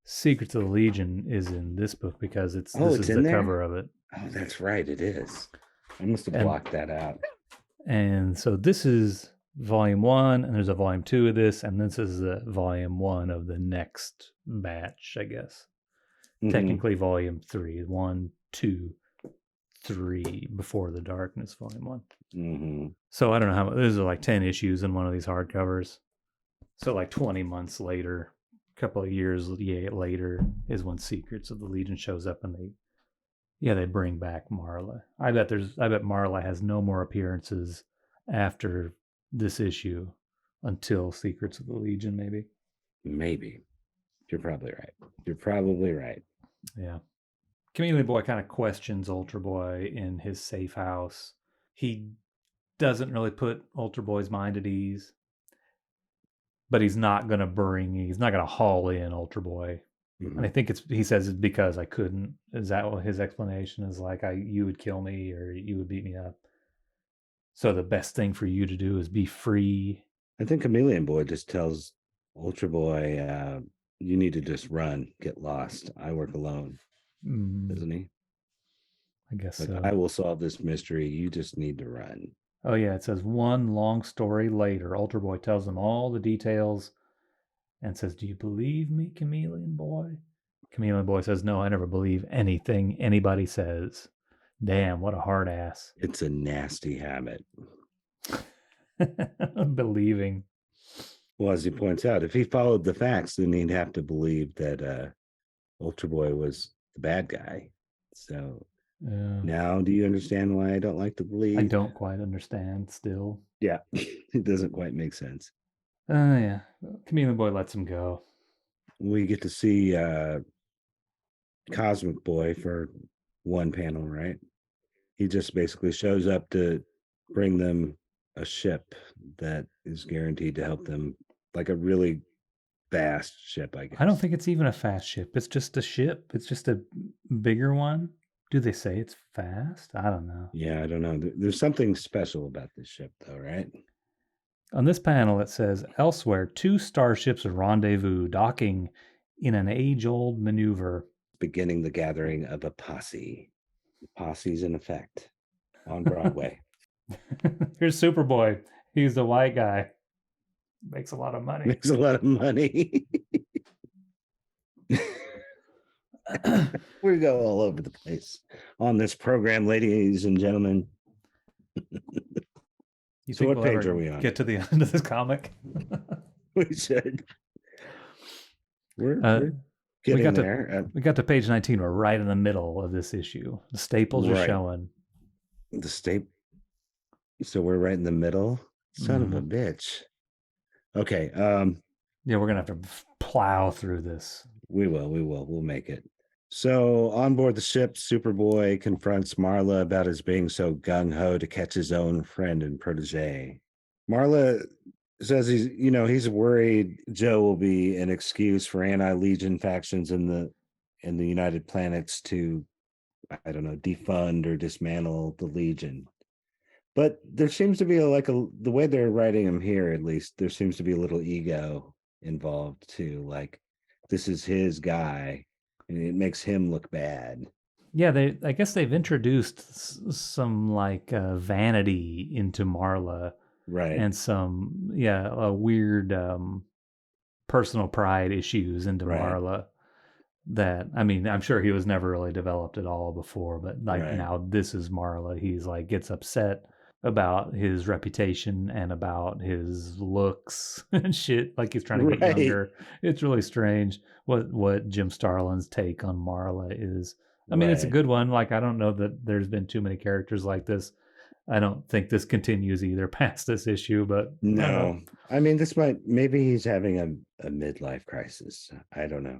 Secrets of the Legion is in this book because Oh, this it's is the in there? cover of it. Oh, that's right. It is. I must have And blocked that out. and so this is volume 1, and there's a volume 2 of this, and this is the volume 1 of the next batch, I guess. Mm-hmm. Technically volume 3, 1, 2, 3 Before the Darkness, volume 1. Mm-hmm. So I don't know how these are like 10 issues in one of these hardcovers. So like 20 months later, a couple of years later is when Secrets of the Legion shows up, and they bring back Marla. I bet Marla has no more appearances after this issue until Secrets of the Legion, maybe. Maybe. You're probably right. You're probably right. Yeah. Chameleon Boy kind of questions Ultra Boy in his safe house. He doesn't really put Ultra Boy's mind at ease, but he's not gonna haul in Ultra Boy. And I Mm-hmm. think he says it's because I couldn't. Is that what his explanation is? Like you would kill me or you would beat me up. So the best thing for you to do is be free. I think Chameleon Boy just tells Ultra Boy, you need to just run, get lost. I work alone, Mm, doesn't he? I guess Like, so. I will solve this mystery. You just need to run. Oh yeah, it says one long story later, Ultra Boy tells him all the details and says, "Do you believe me, Chameleon Boy?" Chameleon Boy says, "No, I never believe anything anybody says." Damn, what a hard ass. It's a nasty habit. Believing. Well, as he points out, if he followed the facts, then he'd have to believe that Ultra Boy was the bad guy. So Uh, now, do you understand why I don't like to I believe? don't quite understand still. Yeah, it doesn't quite make sense. Yeah. Chameleon Boy lets him go. We get to see Cosmic Boy for one panel, right? He just basically shows up to bring them a ship that is guaranteed to help them, like a really fast ship, I I don't guess. think it's even a fast ship. It's just a ship. It's just a bigger one. Do they say it's fast? I don't know. Yeah, I don't know. There's something special about this ship, though, right? On this panel, it says elsewhere, two starships rendezvous, docking in an age old maneuver. Beginning the gathering of a posse. The posse's in effect on Broadway. Here's Superboy. He's the white guy. Makes a lot of money. Makes a lot of money. We go all over the place on this program, ladies and gentlemen. You So, think what we'll page ever are we on? get to the end of this comic? We should. We're, uh, we're we getting got to there. we got to page 19. We're right in the middle of this issue. The staples are Right. showing. The state. So, we're right in the middle. Son of a Mm-hmm. bitch. Okay. Yeah, we're gonna have to plow through this. We will. We'll make it. So, on board the ship, Superboy confronts Marla about his being so gung ho to catch his own friend and protege. Marla says he's worried Joe will be an excuse for anti-Legion factions in the United Planets to, I don't know, defund or dismantle the Legion. But there seems to be the way they're writing him here, at least there seems to be a little ego involved too. Like, this is his guy, and it makes him look bad. Yeah, I guess they've introduced some like vanity into Marla Right, and some weird personal pride issues into right, Marla that I mean, I'm sure he was never really developed at all before, but like right, now this is Marla. He's like gets upset about his reputation and about his looks and shit, like he's trying to get right, younger. It's really strange what Jim Starlin's take on Marla is. I mean, it's a right. good one. Like I don't know that there's been too many characters like this I don't think this continues either past this issue, but I don't know. No, I mean, this might, maybe he's having a midlife crisis. I don't know.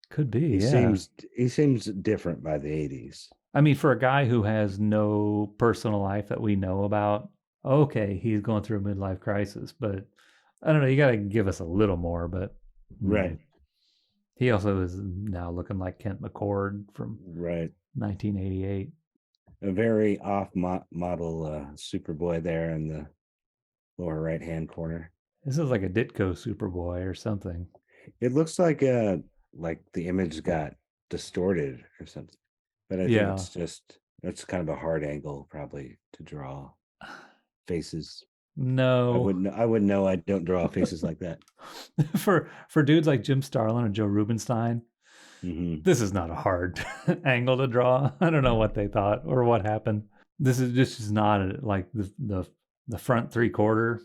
Could be, He yeah. seems he seems different by the 80s. I mean, for a guy who has no personal life that we know about, okay, he's going through a midlife crisis, but I don't know. You got to give us a little more, but Right, he also is now looking like Kent McCord from right. 1988. A very model Superboy there in the lower right hand corner. This is like a Ditko Superboy or something. It looks like the image got distorted or something. But I think Yeah. it's just it's kind of a hard angle probably to draw faces. No. I wouldn't know. I don't draw faces like that. For dudes like Jim Starlin and Joe Rubinstein, Hmm. this is not a hard angle to draw. I don't know what they thought or what happened. This is not like the front 3/4.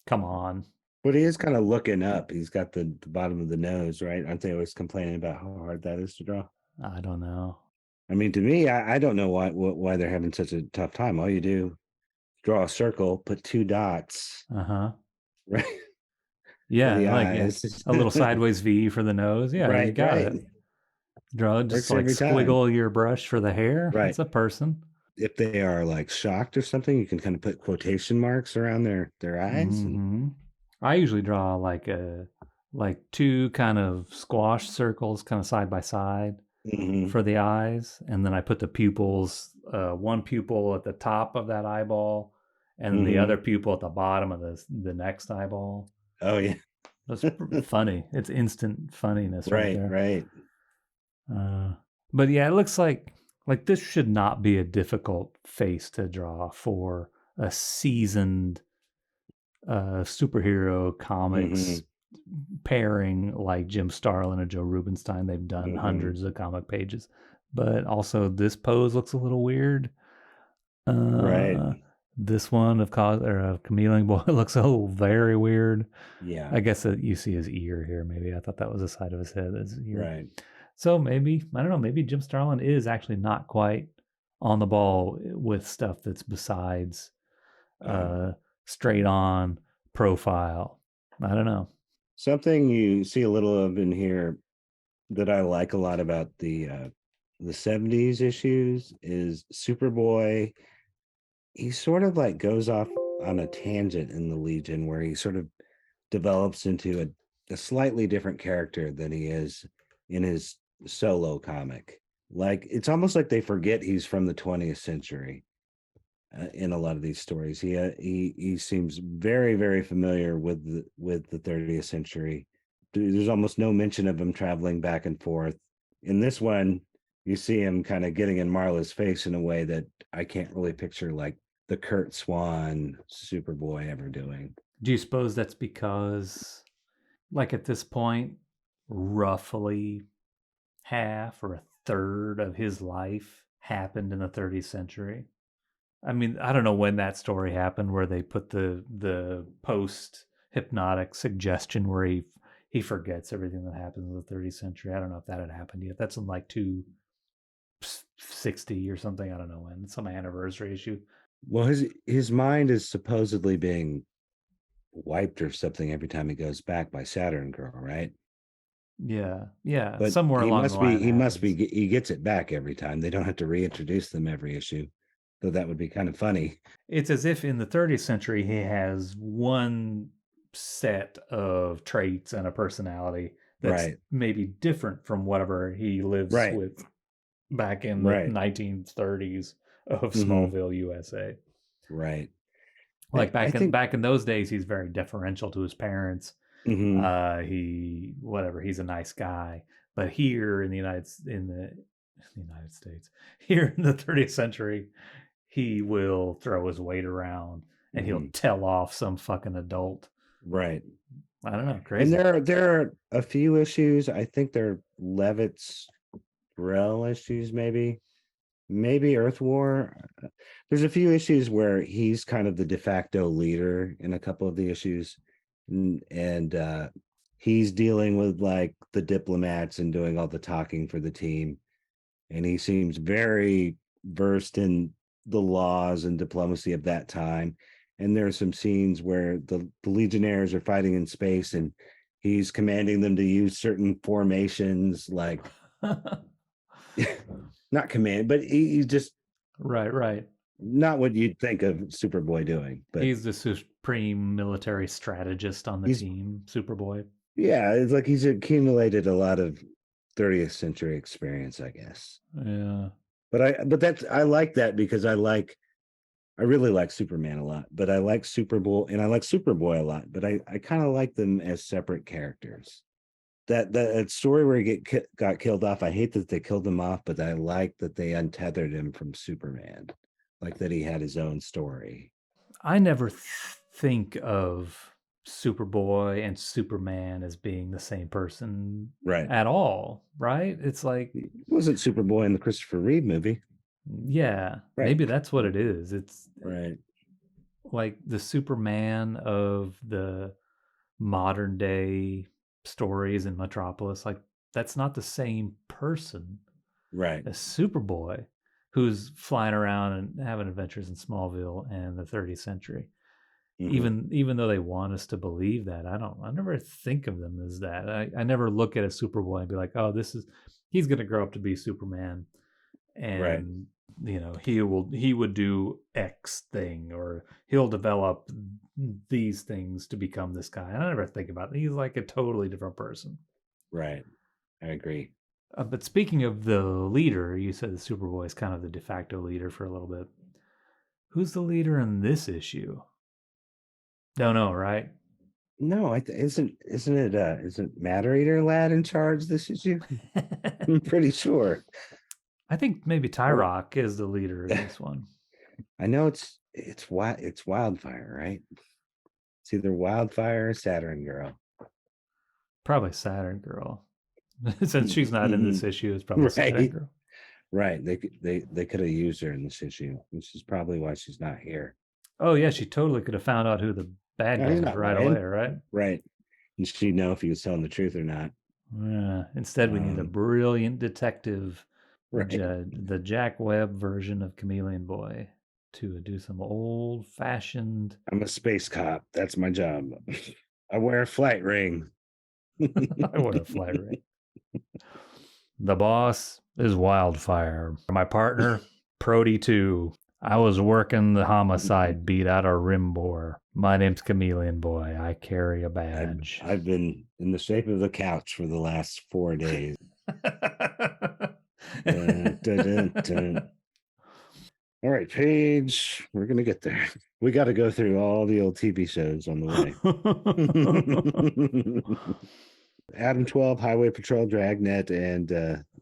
Come on. But he is kind of looking up. He's got the bottom of the nose, right? Aren't they always complaining about how hard that is to draw? I don't know. I mean, to me, I don't know why they're having such a tough time. All you do, draw a circle, put two dots, Uh-huh. right, for the Yeah, like yeah, eyes. a little sideways V for the nose. Yeah, you Right, got right. it. Draw just Works like every time. squiggle your brush for the hair. Right. It's a person. If they are like shocked or something, you can kind of put quotation marks around their eyes. And Hmm. I usually draw like two kind of squash circles, kind of side by side mhm, for the eyes, and then I put the pupils, one pupil at the top of that eyeball, and the other mhm. pupil at the bottom of the next eyeball. Oh yeah. That's funny. It's instant funniness right Right, there. right. Uh, but yeah, it looks like this should not be a difficult face to draw for a seasoned superhero comics Mhm, pairing like Jim Starlin and Joe Rubinstein. They've done mhm. hundreds of comic pages, but also this pose looks a little weird. Right. Uh, this one of Chameleon Boy looks very weird. Yeah. I guess that you see his ear here. Maybe I thought that was the side of his head, his ear. Right. So maybe I don't know. Maybe Jim Starlin is actually not quite on the ball with stuff that's besides Uh-huh. uh, straight on profile. I don't know. Something you see a little of in here that I like a lot about the 70s issues is Superboy. He sort of like goes off on a tangent in the Legion where he sort of develops into a slightly different character than he is in his solo comic. Like it's almost like they forget he's from the 20th century in a lot of these stories. He seems very familiar with the 30th century. There's almost no mention of him traveling back and forth. In this one, you see him kind of getting in Marla's face in a way that I can't really picture like the Kurt Swan Superboy ever doing. Do you suppose that's because, like at this point, roughly half or a third of his life happened in the 30th century? I mean, I don't know when that story happened where they put the post hypnotic suggestion where he forgets everything that happens in the 30th century. I don't know if that had happened yet. That's in like 260 or something. I don't know when. Some anniversary issue. Well, his mind is supposedly being wiped or something every time he goes back by Saturn Girl, right? Yeah. Yeah. But Somewhere along the line he must be happens. he gets it back every time. They don't have to reintroduce them every issue. Though that would be kind of funny. It's as if in the 30th century he has one set of traits and a personality that's Right. maybe different from whatever he lives Right. with back in the Right. 1930s of Hmm. Smallville, USA. Right. Like I think back in those days, he's very deferential to his parents. hmm He whatever, he's a nice guy. But here in the United States, here in the 30th century, he will throw his weight around and he'll hmm tell off some fucking adult. right. I don't know, And crazy. there are a few issues. I think they're Levitz Grell issues, maybe Earth War. There's a few issues where he's kind of the de facto leader in a couple of the issues, and he's dealing with like the diplomats and doing all the talking for the team, and he seems very versed in the laws and diplomacy of that time. And there are some scenes where the Legionnaires are fighting in space, and he's commanding them to use certain formations, like not command, but he just Right. not what you'd think of Superboy doing. But He's the supreme military strategist on the he's team, Superboy. yeah, it's like he's accumulated a lot of 30th century experience, I guess. Yeah. But I like that because I really like Superman a lot, but I like Superboy and I like Superboy a lot, but I kind of like them as separate characters. That story where he got killed off, I hate that they killed him off, but I like that they untethered him from Superman, like that he had his own story. I never think of Superboy and Superman as being the same person Right. at all, right? It's like, He wasn't Superboy in the Christopher Reeve movie. yeah, Right. maybe that's what it is. It's Right. like the Superman of the modern day stories in Metropolis. Like, that's not the same person Right. as Superboy, who's flying around and having adventures in Smallville and the 30th century. Even though they want us to believe that, I never think of them as that. I never look at a Superboy and be like, oh, he's gonna grow up to be Superman, Right. and he would do X thing, or he'll develop these things to become this guy. I never think about it. He's like a totally different person. Right. I agree. But speaking of the leader, you said the Superboy is kind of the de facto leader for a little bit. Who's the leader in this issue? Don't know, right? No, isn't Matter Eater Lad in charge this issue? I'm pretty sure. I think maybe Tyrock is the leader in this one. I know it's Wildfire, right? It's either Wildfire or Saturn Girl. Probably Saturn Girl. Since she's not in this issue, it's probably Saturn Girl. Right. They could have used her in this issue, which is probably why she's not here. Oh yeah, she totally could have found out who the bad guy is right away, right? Right. And she'd know if he was telling the truth or not. Yeah. Instead, we need a brilliant detective, right. the Jack Webb version of Chameleon Boy, to do some old-fashioned. I'm a space cop. That's my job. I wear a flight ring. I wear a flight ring. The boss is Wildfire. My partner, Prody 2. I was working the homicide beat out of Rimbor. My name's Chameleon Boy. I carry a badge. I've been in the shape of the couch for the last 4 days. Dun, dun, dun. All right, Paige, we're going to get there. We got to go through all the old TV shows on the way. Adam 12, Highway Patrol, Dragnet, and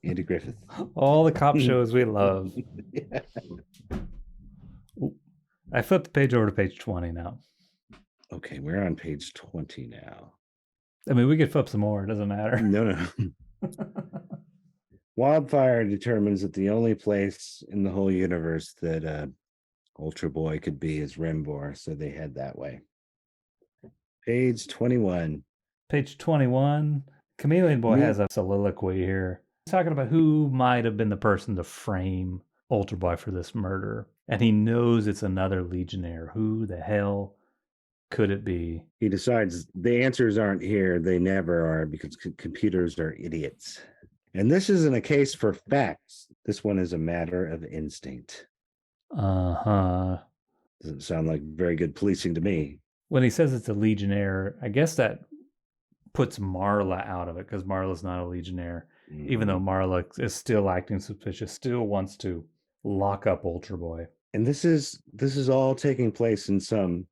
Andy Griffith. All the cop shows we love. Yeah. I flipped the page over to page 20 now. Okay, we're on page 20 now. I mean, we could flip some more. It doesn't matter. No. Wildfire determines that the only place in the whole universe that Ultra Boy could be is Rimbor, so they head that way. Page 21. Page 21. Chameleon Boy has a soliloquy here. He's talking about who might have been the person to frame Ultra Boy for this murder. And he knows it's another Legionnaire. Who the hell could it be? He decides the answers aren't here. They never are, because computers are idiots. And this isn't a case for facts. This one is a matter of instinct. Uh-huh. Doesn't sound like very good policing to me. When he says it's a Legionnaire, I guess that puts Marla out of it, because Marla's not a Legionnaire. Mm-hmm. Even though Marla is still acting suspicious, still wants to lock up Ultra Boy. And this is all taking place in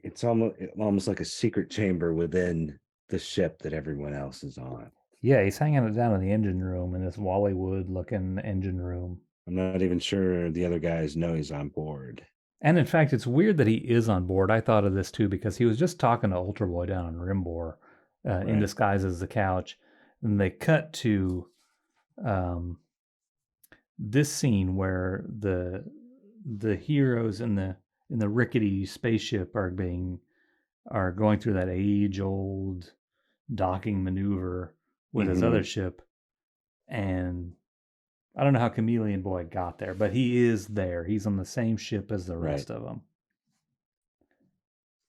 it's almost like a secret chamber within the ship that everyone else is on. Yeah, he's hanging it down in the engine room, in this Wallywood looking engine room. I'm not even sure the other guys know he's on board. And in fact, it's weird that he is on board. I thought of this too, because he was just talking to Ultra Boy down in Rimbor, right, in disguise as the couch. And they cut to this scene where the heroes in the rickety spaceship are going through that age-old docking maneuver with his other ship, and I don't know how Chameleon Boy got there, but he is there. He's on the same ship as the Right. rest of them.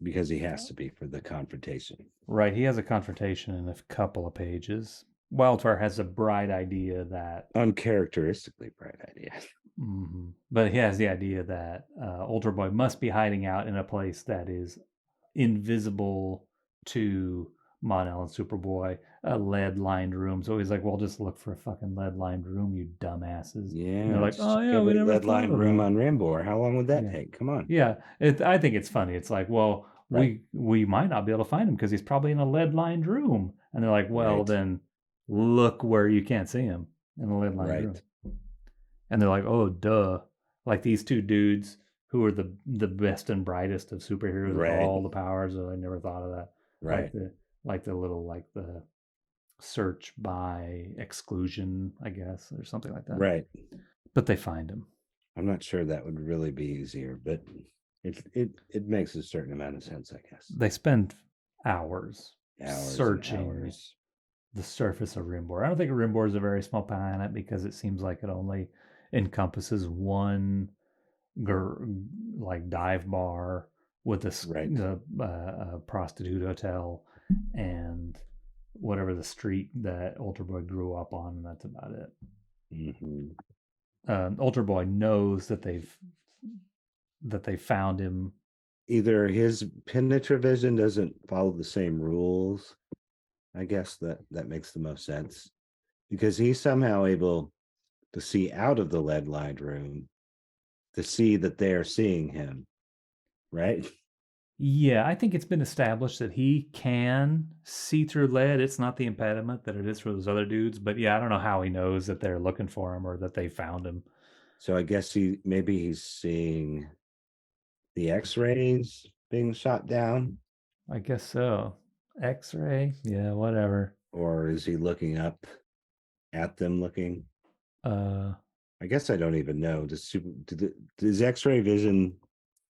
Because he has to be for the confrontation. Right. He has a confrontation in a couple of pages. Wildfire has a bright idea that, Uncharacteristically bright idea. but he has the idea that Ultra Boy must be hiding out in a place that is invisible to Mon-El and Superboy, a lead-lined room. So he's like, "Well, just look for a fucking lead-lined room, you dumbasses." And they're Yeah, like, just "Oh check yeah, we every never lead thought lined of room that." on Rainbow. How long would that Yeah, take? Come on. yeah. I think it's funny. It's like, well, Right. we might not be able to find him because he's probably in a lead-lined room. And they're like, "Well, Right. then look where you can't see him in a lead-lined room." Right. And they're like, "Oh, duh!" Like these two dudes who are the best and brightest of superheroes with Right. all the powers. I never thought of that. Like Right. the little like the search by exclusion, I guess, or something like that. Right. But they find him. I'm not sure that would really be easier, but it makes a certain amount of sense, I guess. They spend hours Hours and searching hours. the surface of Rimbor. I don't think Rimbor is a very small planet because it seems like it only encompasses one like dive bar with Right. a prostitute hotel and whatever the street that Ultra Boy grew up on, and that's about it. Mm-hmm. Ultra Boy knows that they found him. Either his penetravision doesn't follow the same rules. I guess that makes the most sense because he's somehow able to see out of the lead lined room to see that they're seeing him, right? Yeah, I think it's been established that he can see through lead. It's not the impediment that it is for those other dudes. But yeah, I don't know how he knows that they're looking for him or that they found him. So I guess he's seeing the X-rays being shot down, I guess so. X-ray, yeah, whatever. or is he looking up at them looking? Uh, I guess I don't even know. Does X-ray vision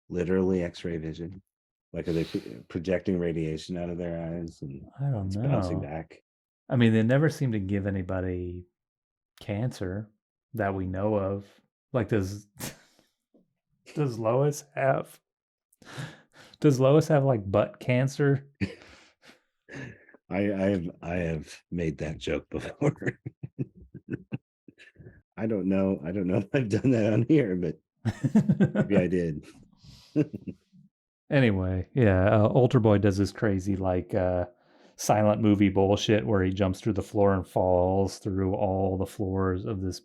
literally X-ray vision? Like, are they projecting radiation out of their eyes and I don't it's bouncing know. back? I mean, they never seem to give anybody cancer that we know of. Like, does Lois have? Does Lois have like butt cancer? I have made that joke before. I don't know. I don't know if I've done that on here, but maybe I did. Anyway, yeah, Ultra Boy does this crazy like silent movie bullshit where he jumps through the floor and falls through all the floors of this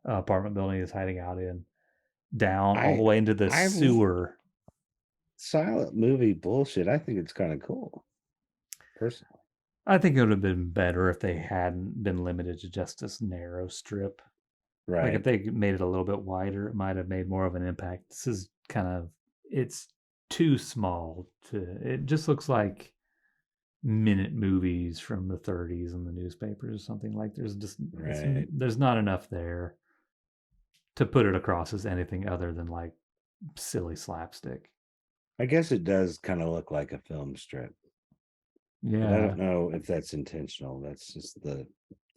apartment building he's hiding out in, down all the I way into the I sewer. silent movie bullshit. I think it's kind of cool, personally. I think it would have been better if they hadn't been limited to just this narrow strip. Like if Right. they made it a little bit wider, it might have made more of an impact. This is kind of it's too small to. It just looks like minute movies from the 30s in the newspapers or something. Like Right. there's not enough there to put it across as anything other than like silly slapstick. I guess it does kind of look like a film strip, but I Yeah, don't know if that's intentional. That's just the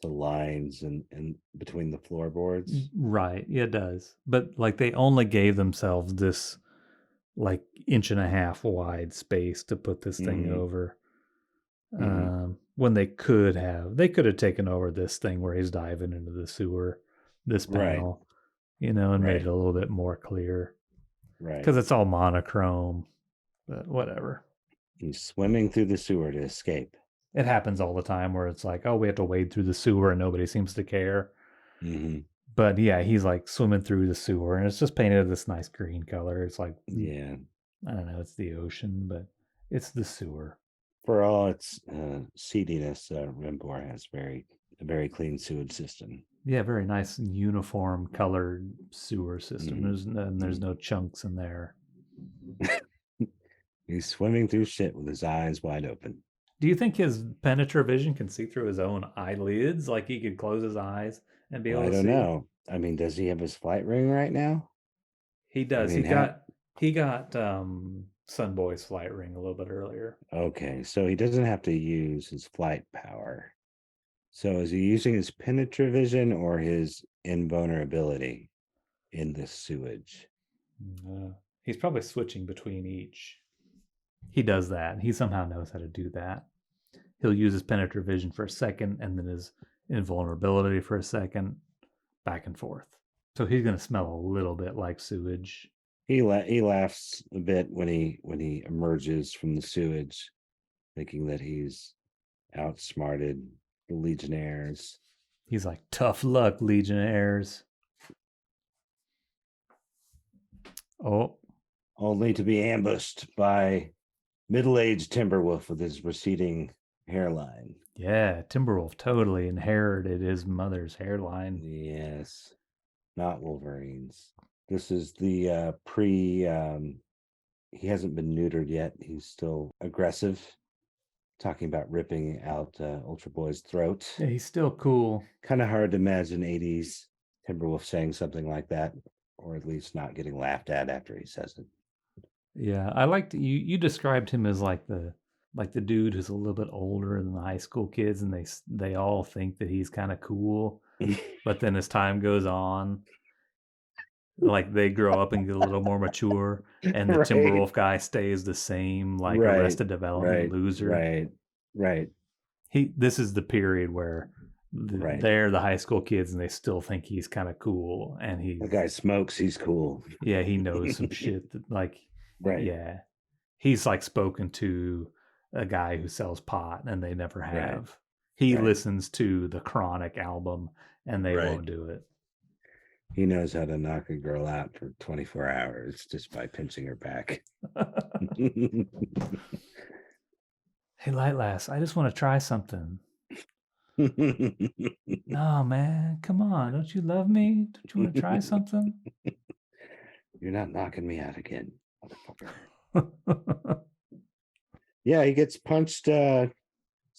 lines and between the floorboards. right. Yeah, it does. But like they only gave themselves this like inch and a half wide space to put this thing Mm-hmm. over. Mm-hmm. When they could have taken over this thing where he's diving into the sewer, this Right. panel, and made Right. it a little bit more clear Right. because it's all monochrome. But whatever. He's swimming through the sewer to escape. It happens all the time where it's like, oh, we have to wade through the sewer and nobody seems to care. Mm-hmm. But yeah, he's like swimming through the sewer and it's just painted this nice green color. It's like, Yeah. I don't know, it's the ocean, but it's the sewer. For all its seediness, Rimbor has a very clean sewage system. Yeah, very nice uniform colored sewer system. Mm-hmm. There's no chunks in there. He's swimming through shit with his eyes wide open. Do you think his penetravision can see through his own eyelids? Like he could close his eyes and be able I to don't see? know. I mean, does he have his flight ring right now? He I does. mean, how? He got Sunboy's flight ring a little bit earlier. Okay, so he doesn't have to use his flight power. So is he using his penetravision or his invulnerability in this sewage. He's probably switching between each. He does that. He somehow knows how to do that. He'll use his penetrative vision for a second and then his invulnerability for a second, back and forth. So he's going to smell a little bit like sewage. He laughs a bit when he emerges from the sewage, thinking that he's outsmarted the Legionnaires. He's like, tough luck, Legionnaires. Oh. Only to be ambushed by middle-aged Timberwolf with his receding hairline. Yeah, Timberwolf totally inherited his mother's hairline. Yes, not Wolverine's. This is the pre. He hasn't been neutered yet. He's still aggressive, talking about ripping out Ultra Boy's throat. Yeah, he's still cool. Kind of hard to imagine 80s Timberwolf saying something like that, or at least not getting laughed at after he says it. Yeah, I liked you described him as like the dude who's a little bit older than the high school kids, and they all think that he's kind of cool, but then as time goes on, like they grow up and get a little more mature, and the Timberwolf guy stays the same, like Arrested Development loser. Right. This is the period where they're the high school kids and they still think he's kind of cool, and the guy smokes, he's cool. Yeah, he knows some shit that like yeah, he's like spoken to a guy who sells pot and they never have. He listens to the Chronic album and they won't do it. He knows how to knock a girl out for 24 hours just by pinching her back. Hey, Lightlass, I just want to try something. No, man, come on. Don't you love me? Don't you want to try something? You're not knocking me out again, motherfucker. Yeah, he gets punched so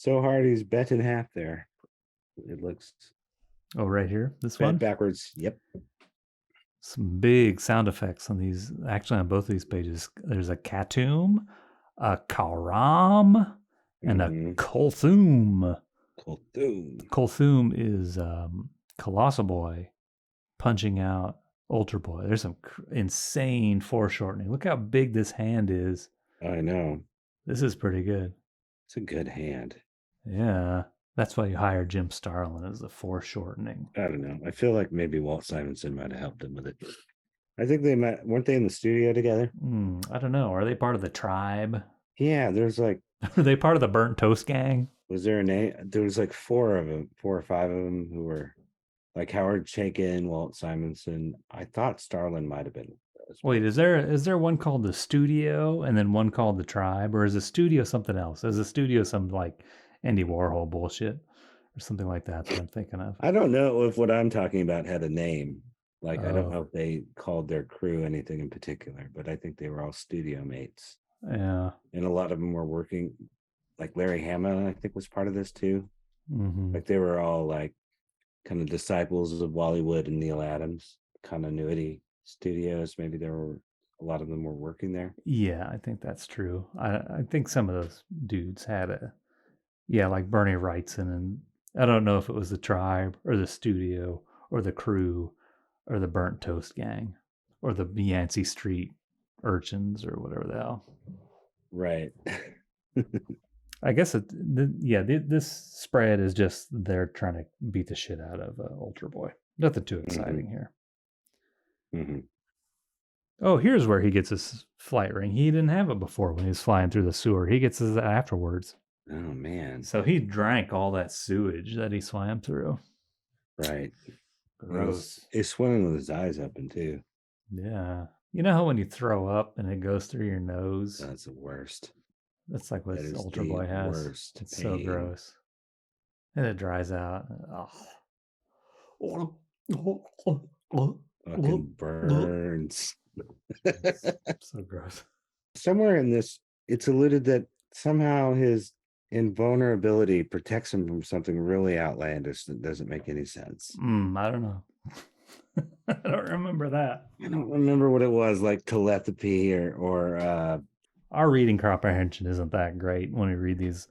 hard he's bent in half there. It looks... Oh, right here? This one? Backwards, yep. Some big sound effects on these. Actually, on both of these pages, there's a Katoom, a Karam, and a Kolthum. Kolthum is Colossal Boy punching out Ultra Boy. There's some insane foreshortening. Look how big this hand is. I know. This is pretty good. It's a good hand. Yeah. That's why you hired Jim Starlin as the foreshortening. I don't know. I feel like maybe Walt Simonson might have helped him with it. I think weren't they in the studio together? I don't know. Are they part of the tribe? Yeah, there's like... Are they part of the Burnt Toast Gang? Was there a name? There was like 4 or 5 of them who were like Howard Chaykin, Walt Simonson. I thought Starlin might have been. Wait, is there one called the Studio and then one called the Tribe, or is the Studio something else? Is the Studio some like Andy Warhol bullshit or something like that I'm thinking of? I don't know if what I'm talking about had a name. Like, I don't know if they called their crew anything in particular, but I think they were all studio mates. Yeah. And a lot of them were working, like Larry Hama, I think, was part of this too. Like they were all like kind of disciples of Wally Wood and Neil Adams, Continuity Studios. Maybe there were a lot of them were working there. Yeah, I think that's true. I think some of those dudes had like Bernie Wrightson, and I don't know if it was the Tribe or the Studio or the Crew or the Burnt Toast Gang or the Yancey Street Urchins or whatever the hell. Right. I guess this spread is just they're trying to beat the shit out of Ultra Boy. Nothing too exciting here. Oh, here's where he gets his flight ring. He didn't have it before when he was flying through the sewer. He gets it afterwards. Oh, man. So he drank all that sewage that he swam through. Right. Gross. He's swimming with his eyes open, too. Yeah. You know how when you throw up and it goes through your nose? That's the worst. That's like what Ultra Boy has. It's so gross. And it dries out. Fucking burns. So gross. Somewhere in this, it's alluded that somehow his invulnerability protects him from something really outlandish that doesn't make any sense. I don't know. I don't remember that. I don't remember what it was, like telepathy or our reading comprehension isn't that great when we read these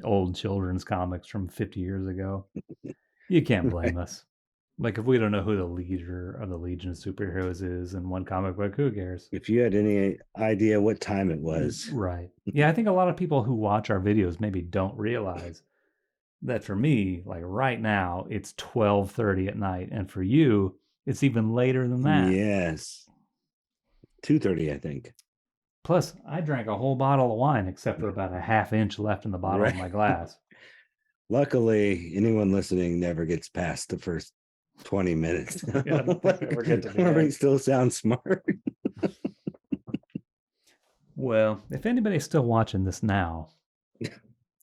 old children's comics from 50 years ago. You can't blame us. Like if we don't know who the leader of the Legion of Superheroes is in one comic book, who cares? If you had any idea what time it was. Right. Yeah, I think a lot of people who watch our videos maybe don't realize that for me, like right now, it's 12:30 at night, and for you, it's even later than that. Yes. 2:30, I think. Plus, I drank a whole bottle of wine except for about a half inch left in the bottom of my glass. Luckily, anyone listening never gets past the first 20 minutes. Yeah, I don't think we ever get to the We end. still sound smart. Well, if anybody's still watching this now,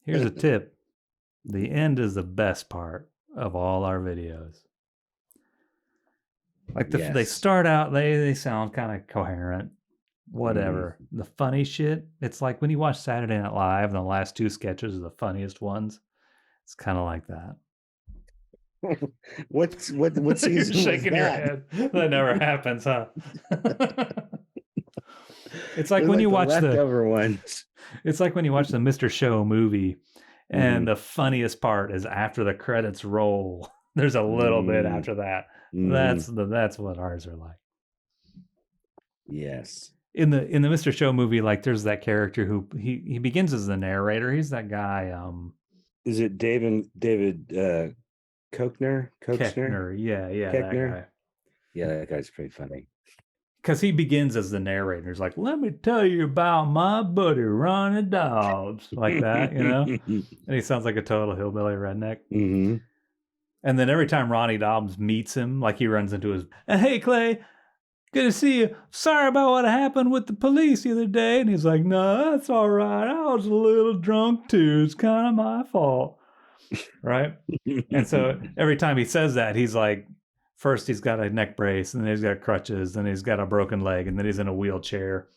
here's a tip. The end is the best part of all our videos. Like they Yes. start out, they sound kind of coherent, whatever. The funny shit, it's like when you watch Saturday Night Live and the last two sketches are the funniest ones. It's kind of like that. what You're season shaking was your that? head. That never happens, huh? It's like They're when you the watch leftover ones. It's like when you watch the Mr. Show movie, and the funniest part is after the credits roll. There's a little bit after that. That's what ours are like. Yes. In the Mr. Show movie, like there's that character who he begins as the narrator. He's that guy. Is it David Koechner? Keckner. Yeah, that guy. Yeah, that guy's pretty funny. Because he begins as the narrator. He's like, "Let me tell you about my buddy Ronnie Dobbs," like that, you know. And he sounds like a total hillbilly redneck. Mm-hmm. And then every time Ronnie Dobbs meets him, like he runs into his, "Hey Clay, good to see you. Sorry about what happened with the police the other day." And he's like, "No, that's all right. I was a little drunk too. It's kind of my fault." Right? And so every time he says that, he's like, first he's got a neck brace, and then he's got crutches, and he's got a broken leg, and then he's in a wheelchair.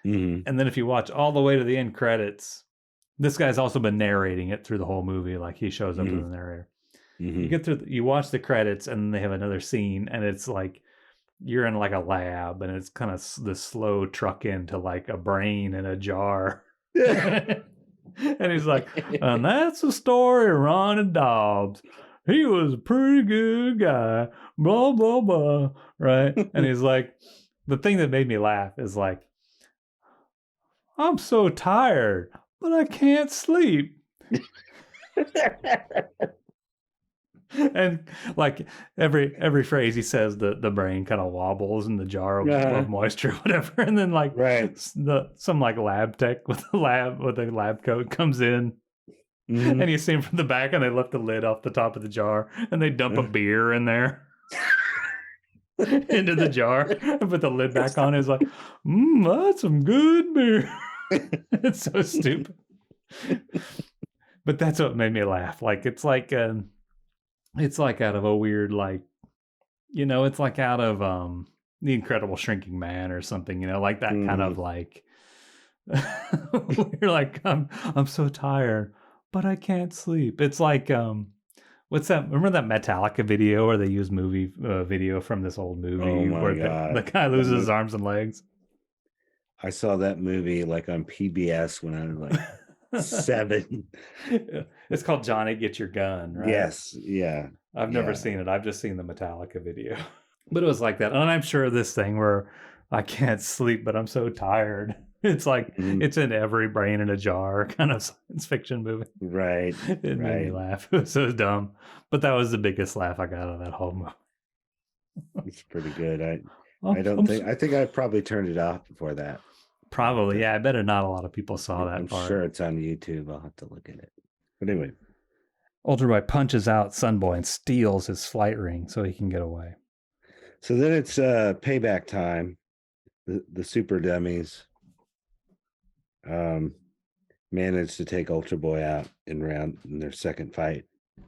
And then if you watch all the way to the end credits, this guy's also been narrating it through the whole movie. Like he shows up as the narrator. You get through, you watch the credits, and they have another scene, and it's like you're in like a lab, and it's kind of the slow truck into like a brain in a jar. And he's like, "And that's the story of Ronnie Dobbs. He was a pretty good guy, blah, blah, blah," right? And he's like, the thing that made me laugh is like, "I'm so tired, but I can't sleep." And like every phrase he says, the brain kind of wobbles in the jar of moisture, whatever. And then like some like lab tech with a lab coat comes in, and you see him from the back, and they lift the lid off the top of the jar, and they dump a beer in there into the jar and put the lid back on. It's like, that's some good beer. It's so stupid. But that's what made me laugh. Like it's like out of a weird, like, you know, it's like out of The Incredible Shrinking Man or something, you know, like that kind of like you're like, I'm so tired, but I can't sleep. It's like what's that? Remember that Metallica video where they use movie video from this old movie where the guy loses his arms and legs? I saw that movie like on PBS when I was like 7. It's called Johnny Get Your Gun, right? Yes, yeah. I've never seen it. I've just seen the Metallica video. But it was like that. And I'm sure this thing where I can't sleep, but I'm so tired. It's like it's in every brain in a jar kind of science fiction movie. Right. It made me laugh. It was so dumb. But that was the biggest laugh I got out of that whole movie. It's pretty good. I think I probably turned it off before that. Probably, yeah. I bet not a lot of people saw that part. I'm sure it's on YouTube. I'll have to look at it. But anyway. Ultra Boy punches out Sunboy and steals his flight ring so he can get away. So then it's payback time. The super dummies managed to take Ultra Boy out in their second fight.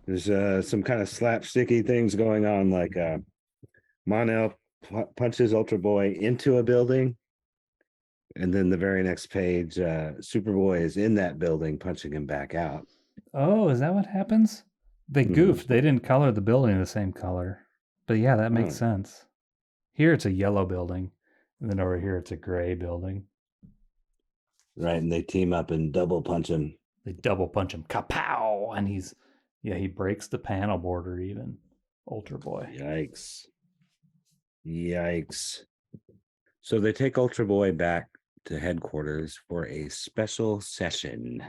There's some kind of slapsticky things going on, like Mon-El punches Ultra Boy into a building. And then the very next page, Superboy is in that building punching him back out. Oh, is that what happens? They goofed. They didn't color the building the same color. But yeah, that makes sense. Here it's a yellow building. And then over here it's a gray building. Right, and they team up and double punch him. They double punch him. Kapow! And he breaks the panel border even. Ultra Boy. Yikes. So they take Ultra Boy back to headquarters for a special session,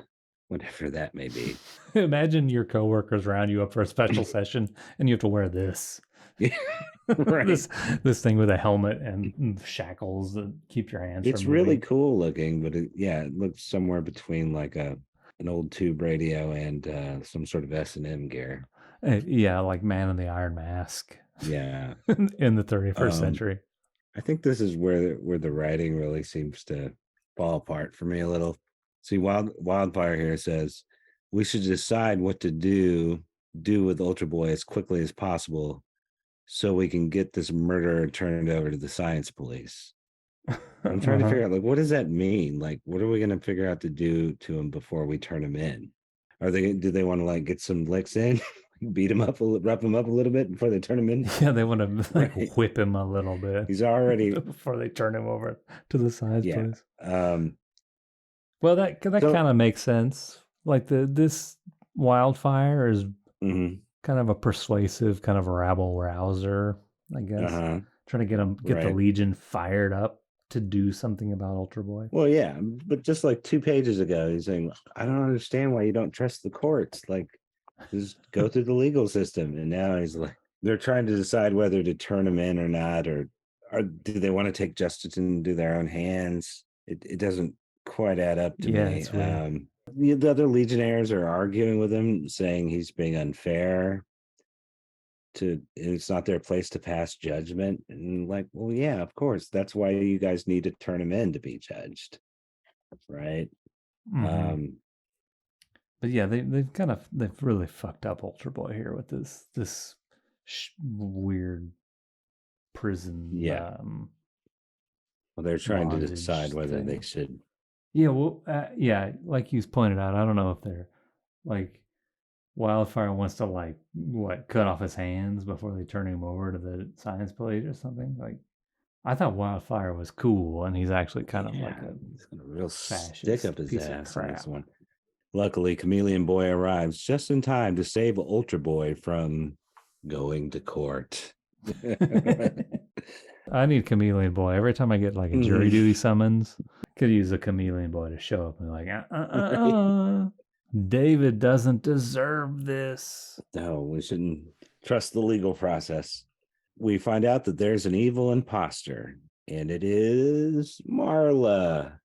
whatever that may be. Imagine your coworkers round you up for a special session and you have to wear this. Right. this thing with a helmet and shackles that keep your hands It's from moving. really cool looking, but it looks somewhere between like an old tube radio and some sort of S&M gear. Yeah, like Man in the Iron Mask. Yeah. In the 31st century. I think this is where the writing really seems to fall apart for me a little. See, Wildfire here says we should decide what to do with Ultra Boy as quickly as possible so we can get this murderer turned over to the science police. I'm trying to figure out, like, what does that mean? Like, what are we going to figure out to do to him before we turn him in? Do they want to like get some licks in, beat him up, rough him up a little bit before they turn him in? Yeah, they want to like Right. whip him a little bit. He's already before they turn him over to the science police. Um, Well, that kind of makes sense. Like this Wildfire is kind of a persuasive, kind of a rabble rouser, I guess. Trying to get the Legion fired up to do something about Ultra Boy. Well, yeah, but just like 2 pages ago, he's saying, "I don't understand why you don't trust the courts. Like, just go through the legal system." And now he's like, they're trying to decide whether to turn him in or not, or do they want to take justice into their own hands? It doesn't quite add up to me. It's weird. The other Legionnaires are arguing with him, saying he's being unfair. It's not their place to pass judgment. And like, well, yeah, of course, that's why you guys need to turn him in to be judged, right? But yeah, they've really fucked up Ultra Boy here with this weird prison. Well, they're trying to decide whether they should. Yeah, well, like you pointed out, I don't know if they're like Wildfire wants to like cut off his hands before they turn him over to the science police or something. Like, I thought Wildfire was cool, and he's actually kind of like a real fascist stick up his piece ass of on this crap. one. Luckily, Chameleon Boy arrives just in time to save Ultra Boy from going to court. I need Chameleon Boy every time I get like a jury duty summons. Could use a Chameleon Boy to show up and be like, David doesn't deserve this. No, we shouldn't trust the legal process. We find out that there's an evil imposter, and it is Marla.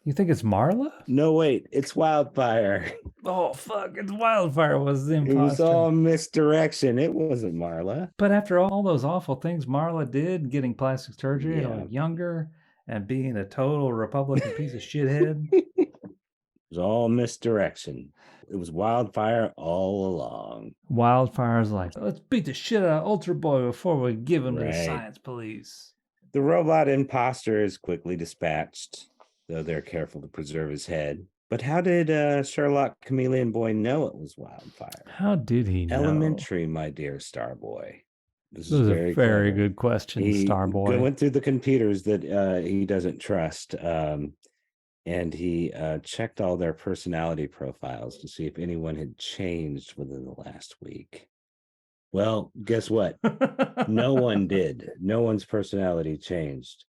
You think it's Marla? No, wait, it's Wildfire. Oh, fuck, it's Wildfire was the imposter. It was all misdirection. It wasn't Marla. But after all those awful things Marla did, getting plastic surgery and like younger and being a total Republican piece of shithead. It was all misdirection. It was Wildfire all along. Wildfire's like, let's beat the shit out of Ultra Boy before we give him to the science police. The robot imposter is quickly dispatched, though they're careful to preserve his head. But how did Sherlock Chameleon Boy know it was Wildfire? How did he know? Elementary, my dear Starboy. This is a very good question, Starboy. He went through the computers that he doesn't trust, and he checked all their personality profiles to see if anyone had changed within the last week. Well, guess what? No one did. No one's personality changed.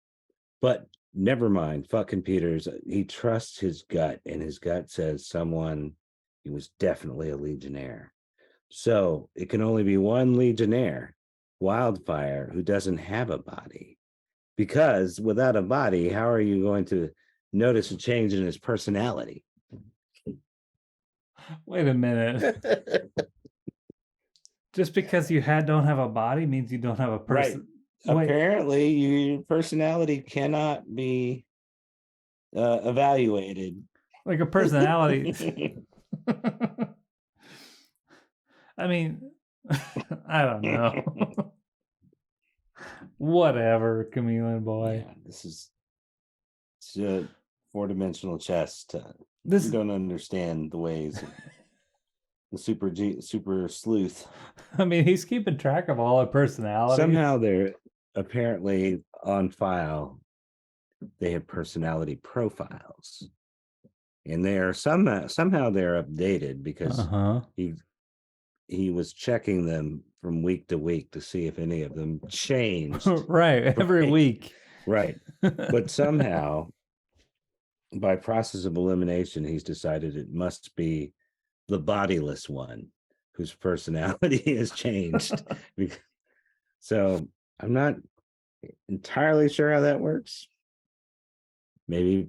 But never mind. Fuck computers. He trusts his gut, and his gut says he was definitely a Legionnaire. So it can only be one Legionnaire, Wildfire, who doesn't have a body. Because without a body, how are you going to notice a change in his personality? Wait a minute. Just because you don't have a body means you don't have a person. Right. Apparently, your personality cannot be evaluated. Like a personality. I mean, I don't know. Whatever, Chameleon Boy. Yeah, it's a 4-dimensional chess. You don't understand the ways of the super sleuth. I mean, he's keeping track of all our personalities. Somehow they're apparently on file. They have personality profiles, and they are somehow they're updated because he was checking them from week to week to see if any of them changed. Right, every week. Right. But somehow, by process of elimination, he's decided it must be the bodiless one whose personality has changed. So I'm not entirely sure how that works. Maybe.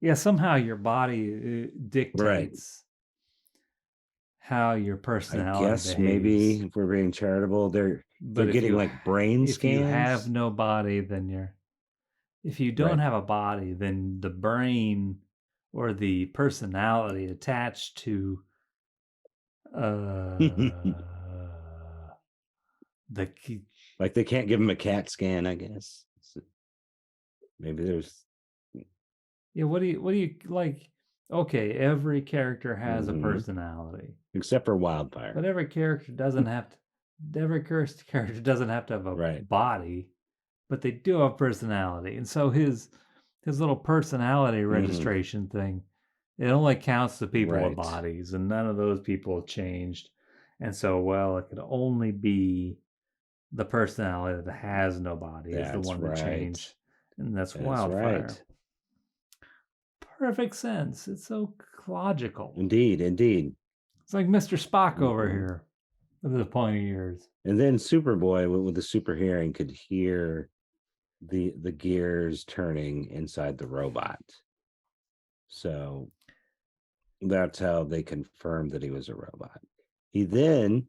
Yeah, somehow your body dictates how your I personality guess behaves. maybe if we're being charitable, they're getting like brain if scans. you have no body, then if you don't have a body, then the brain or the personality attached to the like they can't give him a CAT scan, I guess. Maybe there's what do you like? Okay, every character has a personality, except for Wildfire. but every character doesn't have to. Every character doesn't have to have a body, but they do have personality, and so his little personality registration thing, it only counts the people with bodies, and none of those people have changed. And so, well, it could only be the personality that has no body is the one that changed, and that's Wildfire. Right. Perfect sense. It's so logical. Indeed. It's like Mr. Spock over here with the pointy ears. And then Superboy with the super hearing could hear the gears turning inside the robot. So that's how they confirmed that he was a robot. He then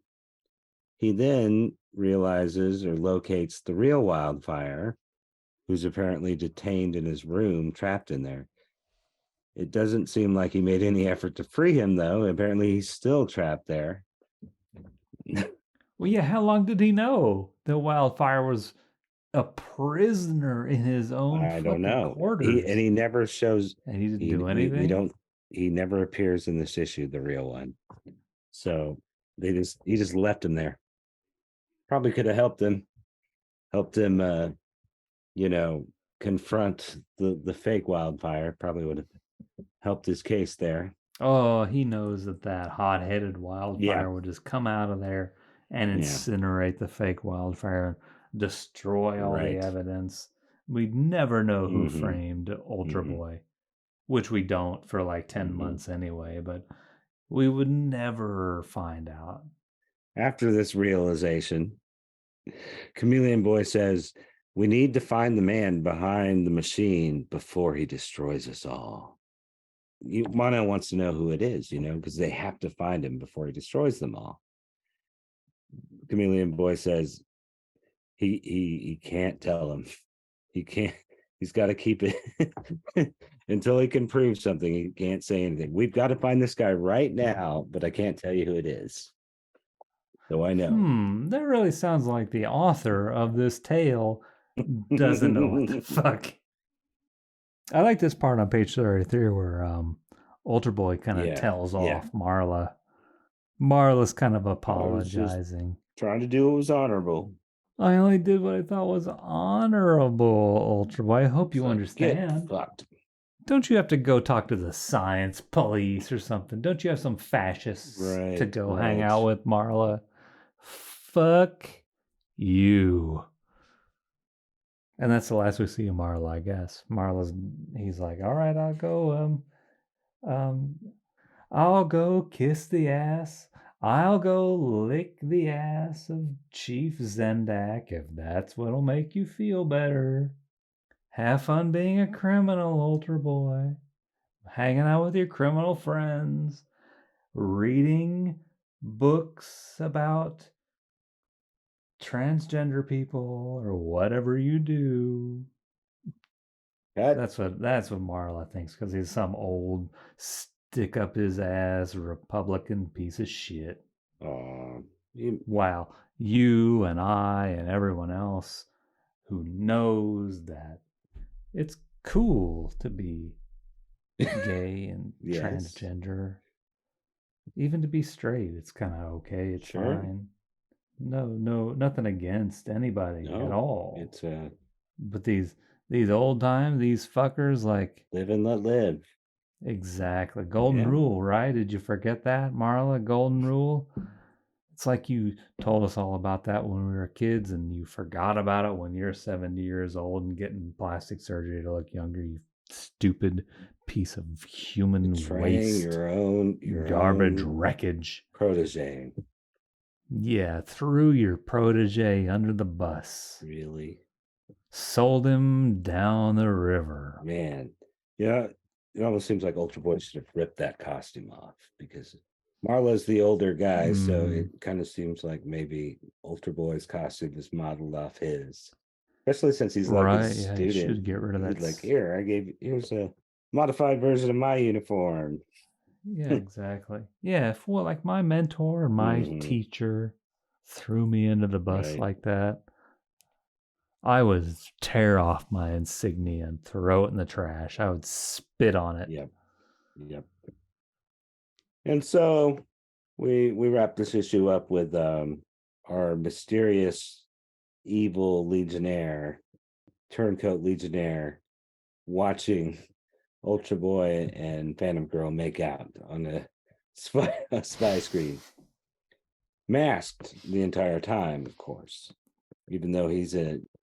realizes or locates the real Wildfire, who's apparently detained in his room, trapped in there. It doesn't seem like he made any effort to free him, though. Apparently he's still trapped there. Well, yeah, how long did he know that Wildfire was a prisoner in his own I don't know. quarters? He never shows, and he didn't do anything. We don't. He never appears in this issue, the real one. So he just left him there. Probably could have helped him, confront the fake Wildfire. Probably would have helped his case there. Oh, he knows that hot-headed Wildfire would just come out of there and incinerate the fake Wildfire, destroy all the evidence. We'd never know who framed Ultra Boy, which we don't for like 10 months anyway, but we would never find out. After this realization, Chameleon Boy says, "We need to find the man behind the machine before he destroys us all." Mono wants to know who it is, because they have to find him before he destroys them all. Chameleon Boy says he can't tell him. He can't. He's got to keep it until he can prove something. He can't say anything. We've got to find this guy right now, but I can't tell you who it is. So I know. That really sounds like the author of this tale doesn't know what the fuck. I like this part on page 33 where Ultra Boy kind of tells off Marla. Marla's kind of apologizing. Trying to do what was honorable. I only did what I thought was honorable, Ultra Boy. I hope you understand. Get fucked. Don't you have to go talk to the science police or something? Don't you have some fascists to go hang out with, Marla? Fuck you. And that's the last we see of Marla, I guess. He's like, all right, I'll go kiss the ass. I'll go lick the ass of Chief Zendak if that's what'll make you feel better. Have fun being a criminal, Ultra Boy. Hanging out with your criminal friends. Reading books about transgender people or whatever you do. That's what Marla thinks, because he's some old stick up his ass Republican piece of shit. Wow, you and I and everyone else who knows that it's cool to be gay and transgender, even to be straight, it's kind of okay. It's fine. No, nothing against anybody at all. It's but these old time, these fuckers, like, live and let live. Exactly. Golden rule, right? Did you forget that, Marla? Golden rule? It's like you told us all about that when we were kids and you forgot about it when you're 70 years old and getting plastic surgery to look younger, you stupid piece of human Betraying waste, your own garbage wreckage. protege. Yeah, threw your protege under the bus. Really? Sold him down the river. Man. Yeah, it almost seems like Ultra Boy should have ripped that costume off because Marlo's the older guy, so it kind of seems like maybe Ultra Boy's costume is modeled off his. Especially since he's like his Right, yeah, you student. should get rid of He's that. like, here's a modified version of my uniform. Yeah, exactly. Yeah, if like my mentor or my teacher threw me into the bus Right. like that, I would tear off my insignia and throw it in the trash. I would spit on it. Yep. Yep. And so we wrap this issue up with our mysterious evil legionnaire, turncoat legionnaire, watching Ultra Boy and Phantom Girl make out on a spy screen. Masked the entire time, of course, even though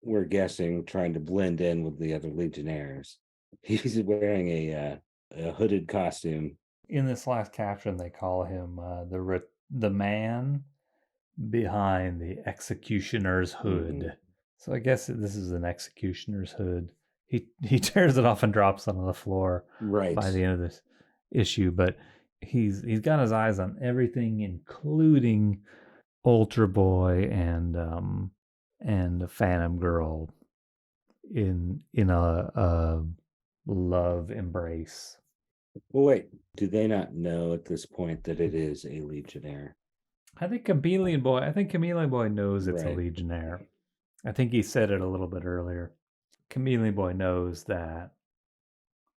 we're guessing, trying to blend in with the other legionnaires. He's wearing a hooded costume. In this last caption, they call him the man behind the executioner's hood. So I guess this is an executioner's hood. He tears it off and drops it on the floor Right. by the end of this issue, but he's got his eyes on everything, including Ultra Boy and the Phantom Girl in a love embrace. Well, wait, do they not know at this point that it is a legionnaire? I think Chameleon Boy knows it's a Right. legionnaire. I think he said it a little bit earlier. Chameleon Boy knows that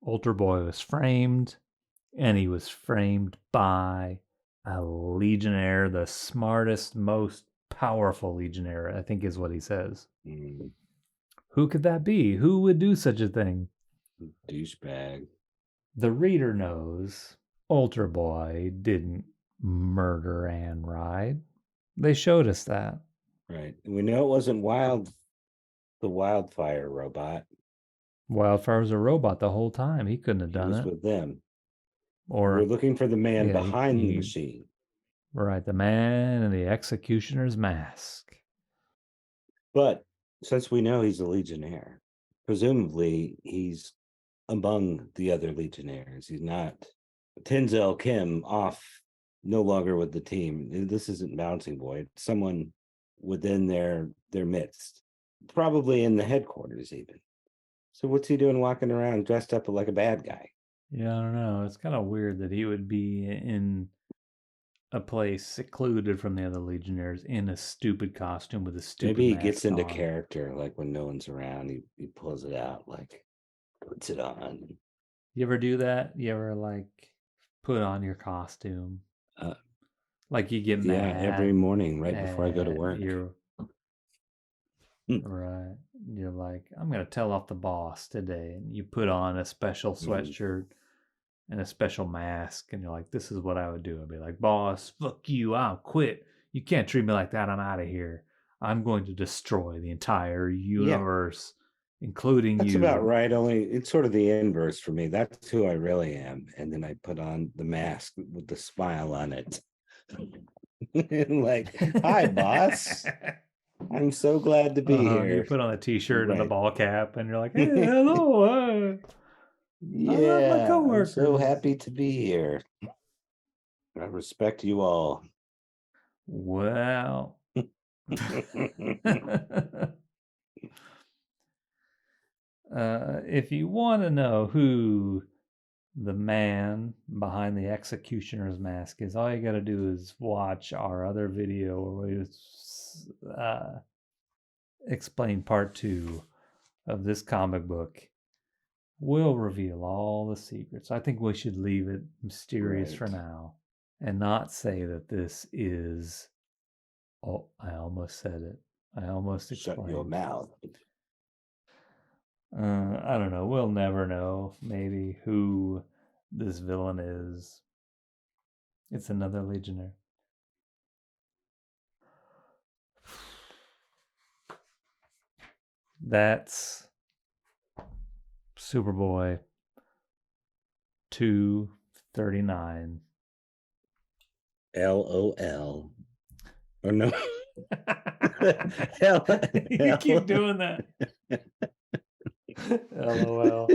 Ultra Boy was framed, and he was framed by a legionnaire, the smartest, most powerful legionnaire, I think is what he says. Who could that be? Who would do such a thing? Douchebag. The reader knows Ultra Boy didn't murder Anne Ride. They showed us that. Right. We know it wasn't the Wildfire robot. Wildfire was a robot the whole time. He couldn't have He done was it. with them. Or We're looking for the man behind the machine. Right, the man in the executioner's mask. But since we know he's a legionnaire, presumably he's among the other legionnaires. He's not Tenzel Kim off, no longer with the team. This isn't Bouncing Boy. It's someone within their midst, probably in the headquarters even. So what's he doing walking around dressed up like a bad guy? Yeah, I don't know. It's kind of weird that he would be in a place secluded from the other legionnaires in a stupid costume with a stupid Maybe he mask gets into on. character, like when no one's around, he pulls it out, like puts it on. You ever do that? You ever like put on your costume? Like you get mad. Yeah, every morning right before I go to work. Right. You're like, I'm going to tell off the boss today. And you put on a special sweatshirt and a special mask. And you're like, this is what I would do. I'd be like, boss, fuck you. I'll quit. You can't treat me like that. I'm out of here. I'm going to destroy the entire universe, including That's you. That's about right. Only it's sort of the inverse for me. That's who I really am. And then I put on the mask with the smile on it. Like, hi, boss. I'm so glad to be here. You put on a t-shirt and a ball cap and you're like, hey, hello. Yeah, I'm so happy to be here. I respect you all. Well. If you want to know who the man behind the executioner's mask is, all you got to do is watch our other video where we explain part 2 of this comic book. We'll reveal all the secrets. I think we should leave it mysterious for now and not say that this is. Oh, I almost said it. I almost explained. Shut your mouth. I don't know. We'll never know, maybe, who this villain is. It's another legionnaire. That's Superboy 239. LOL. Or no. You keep doing that. LOL.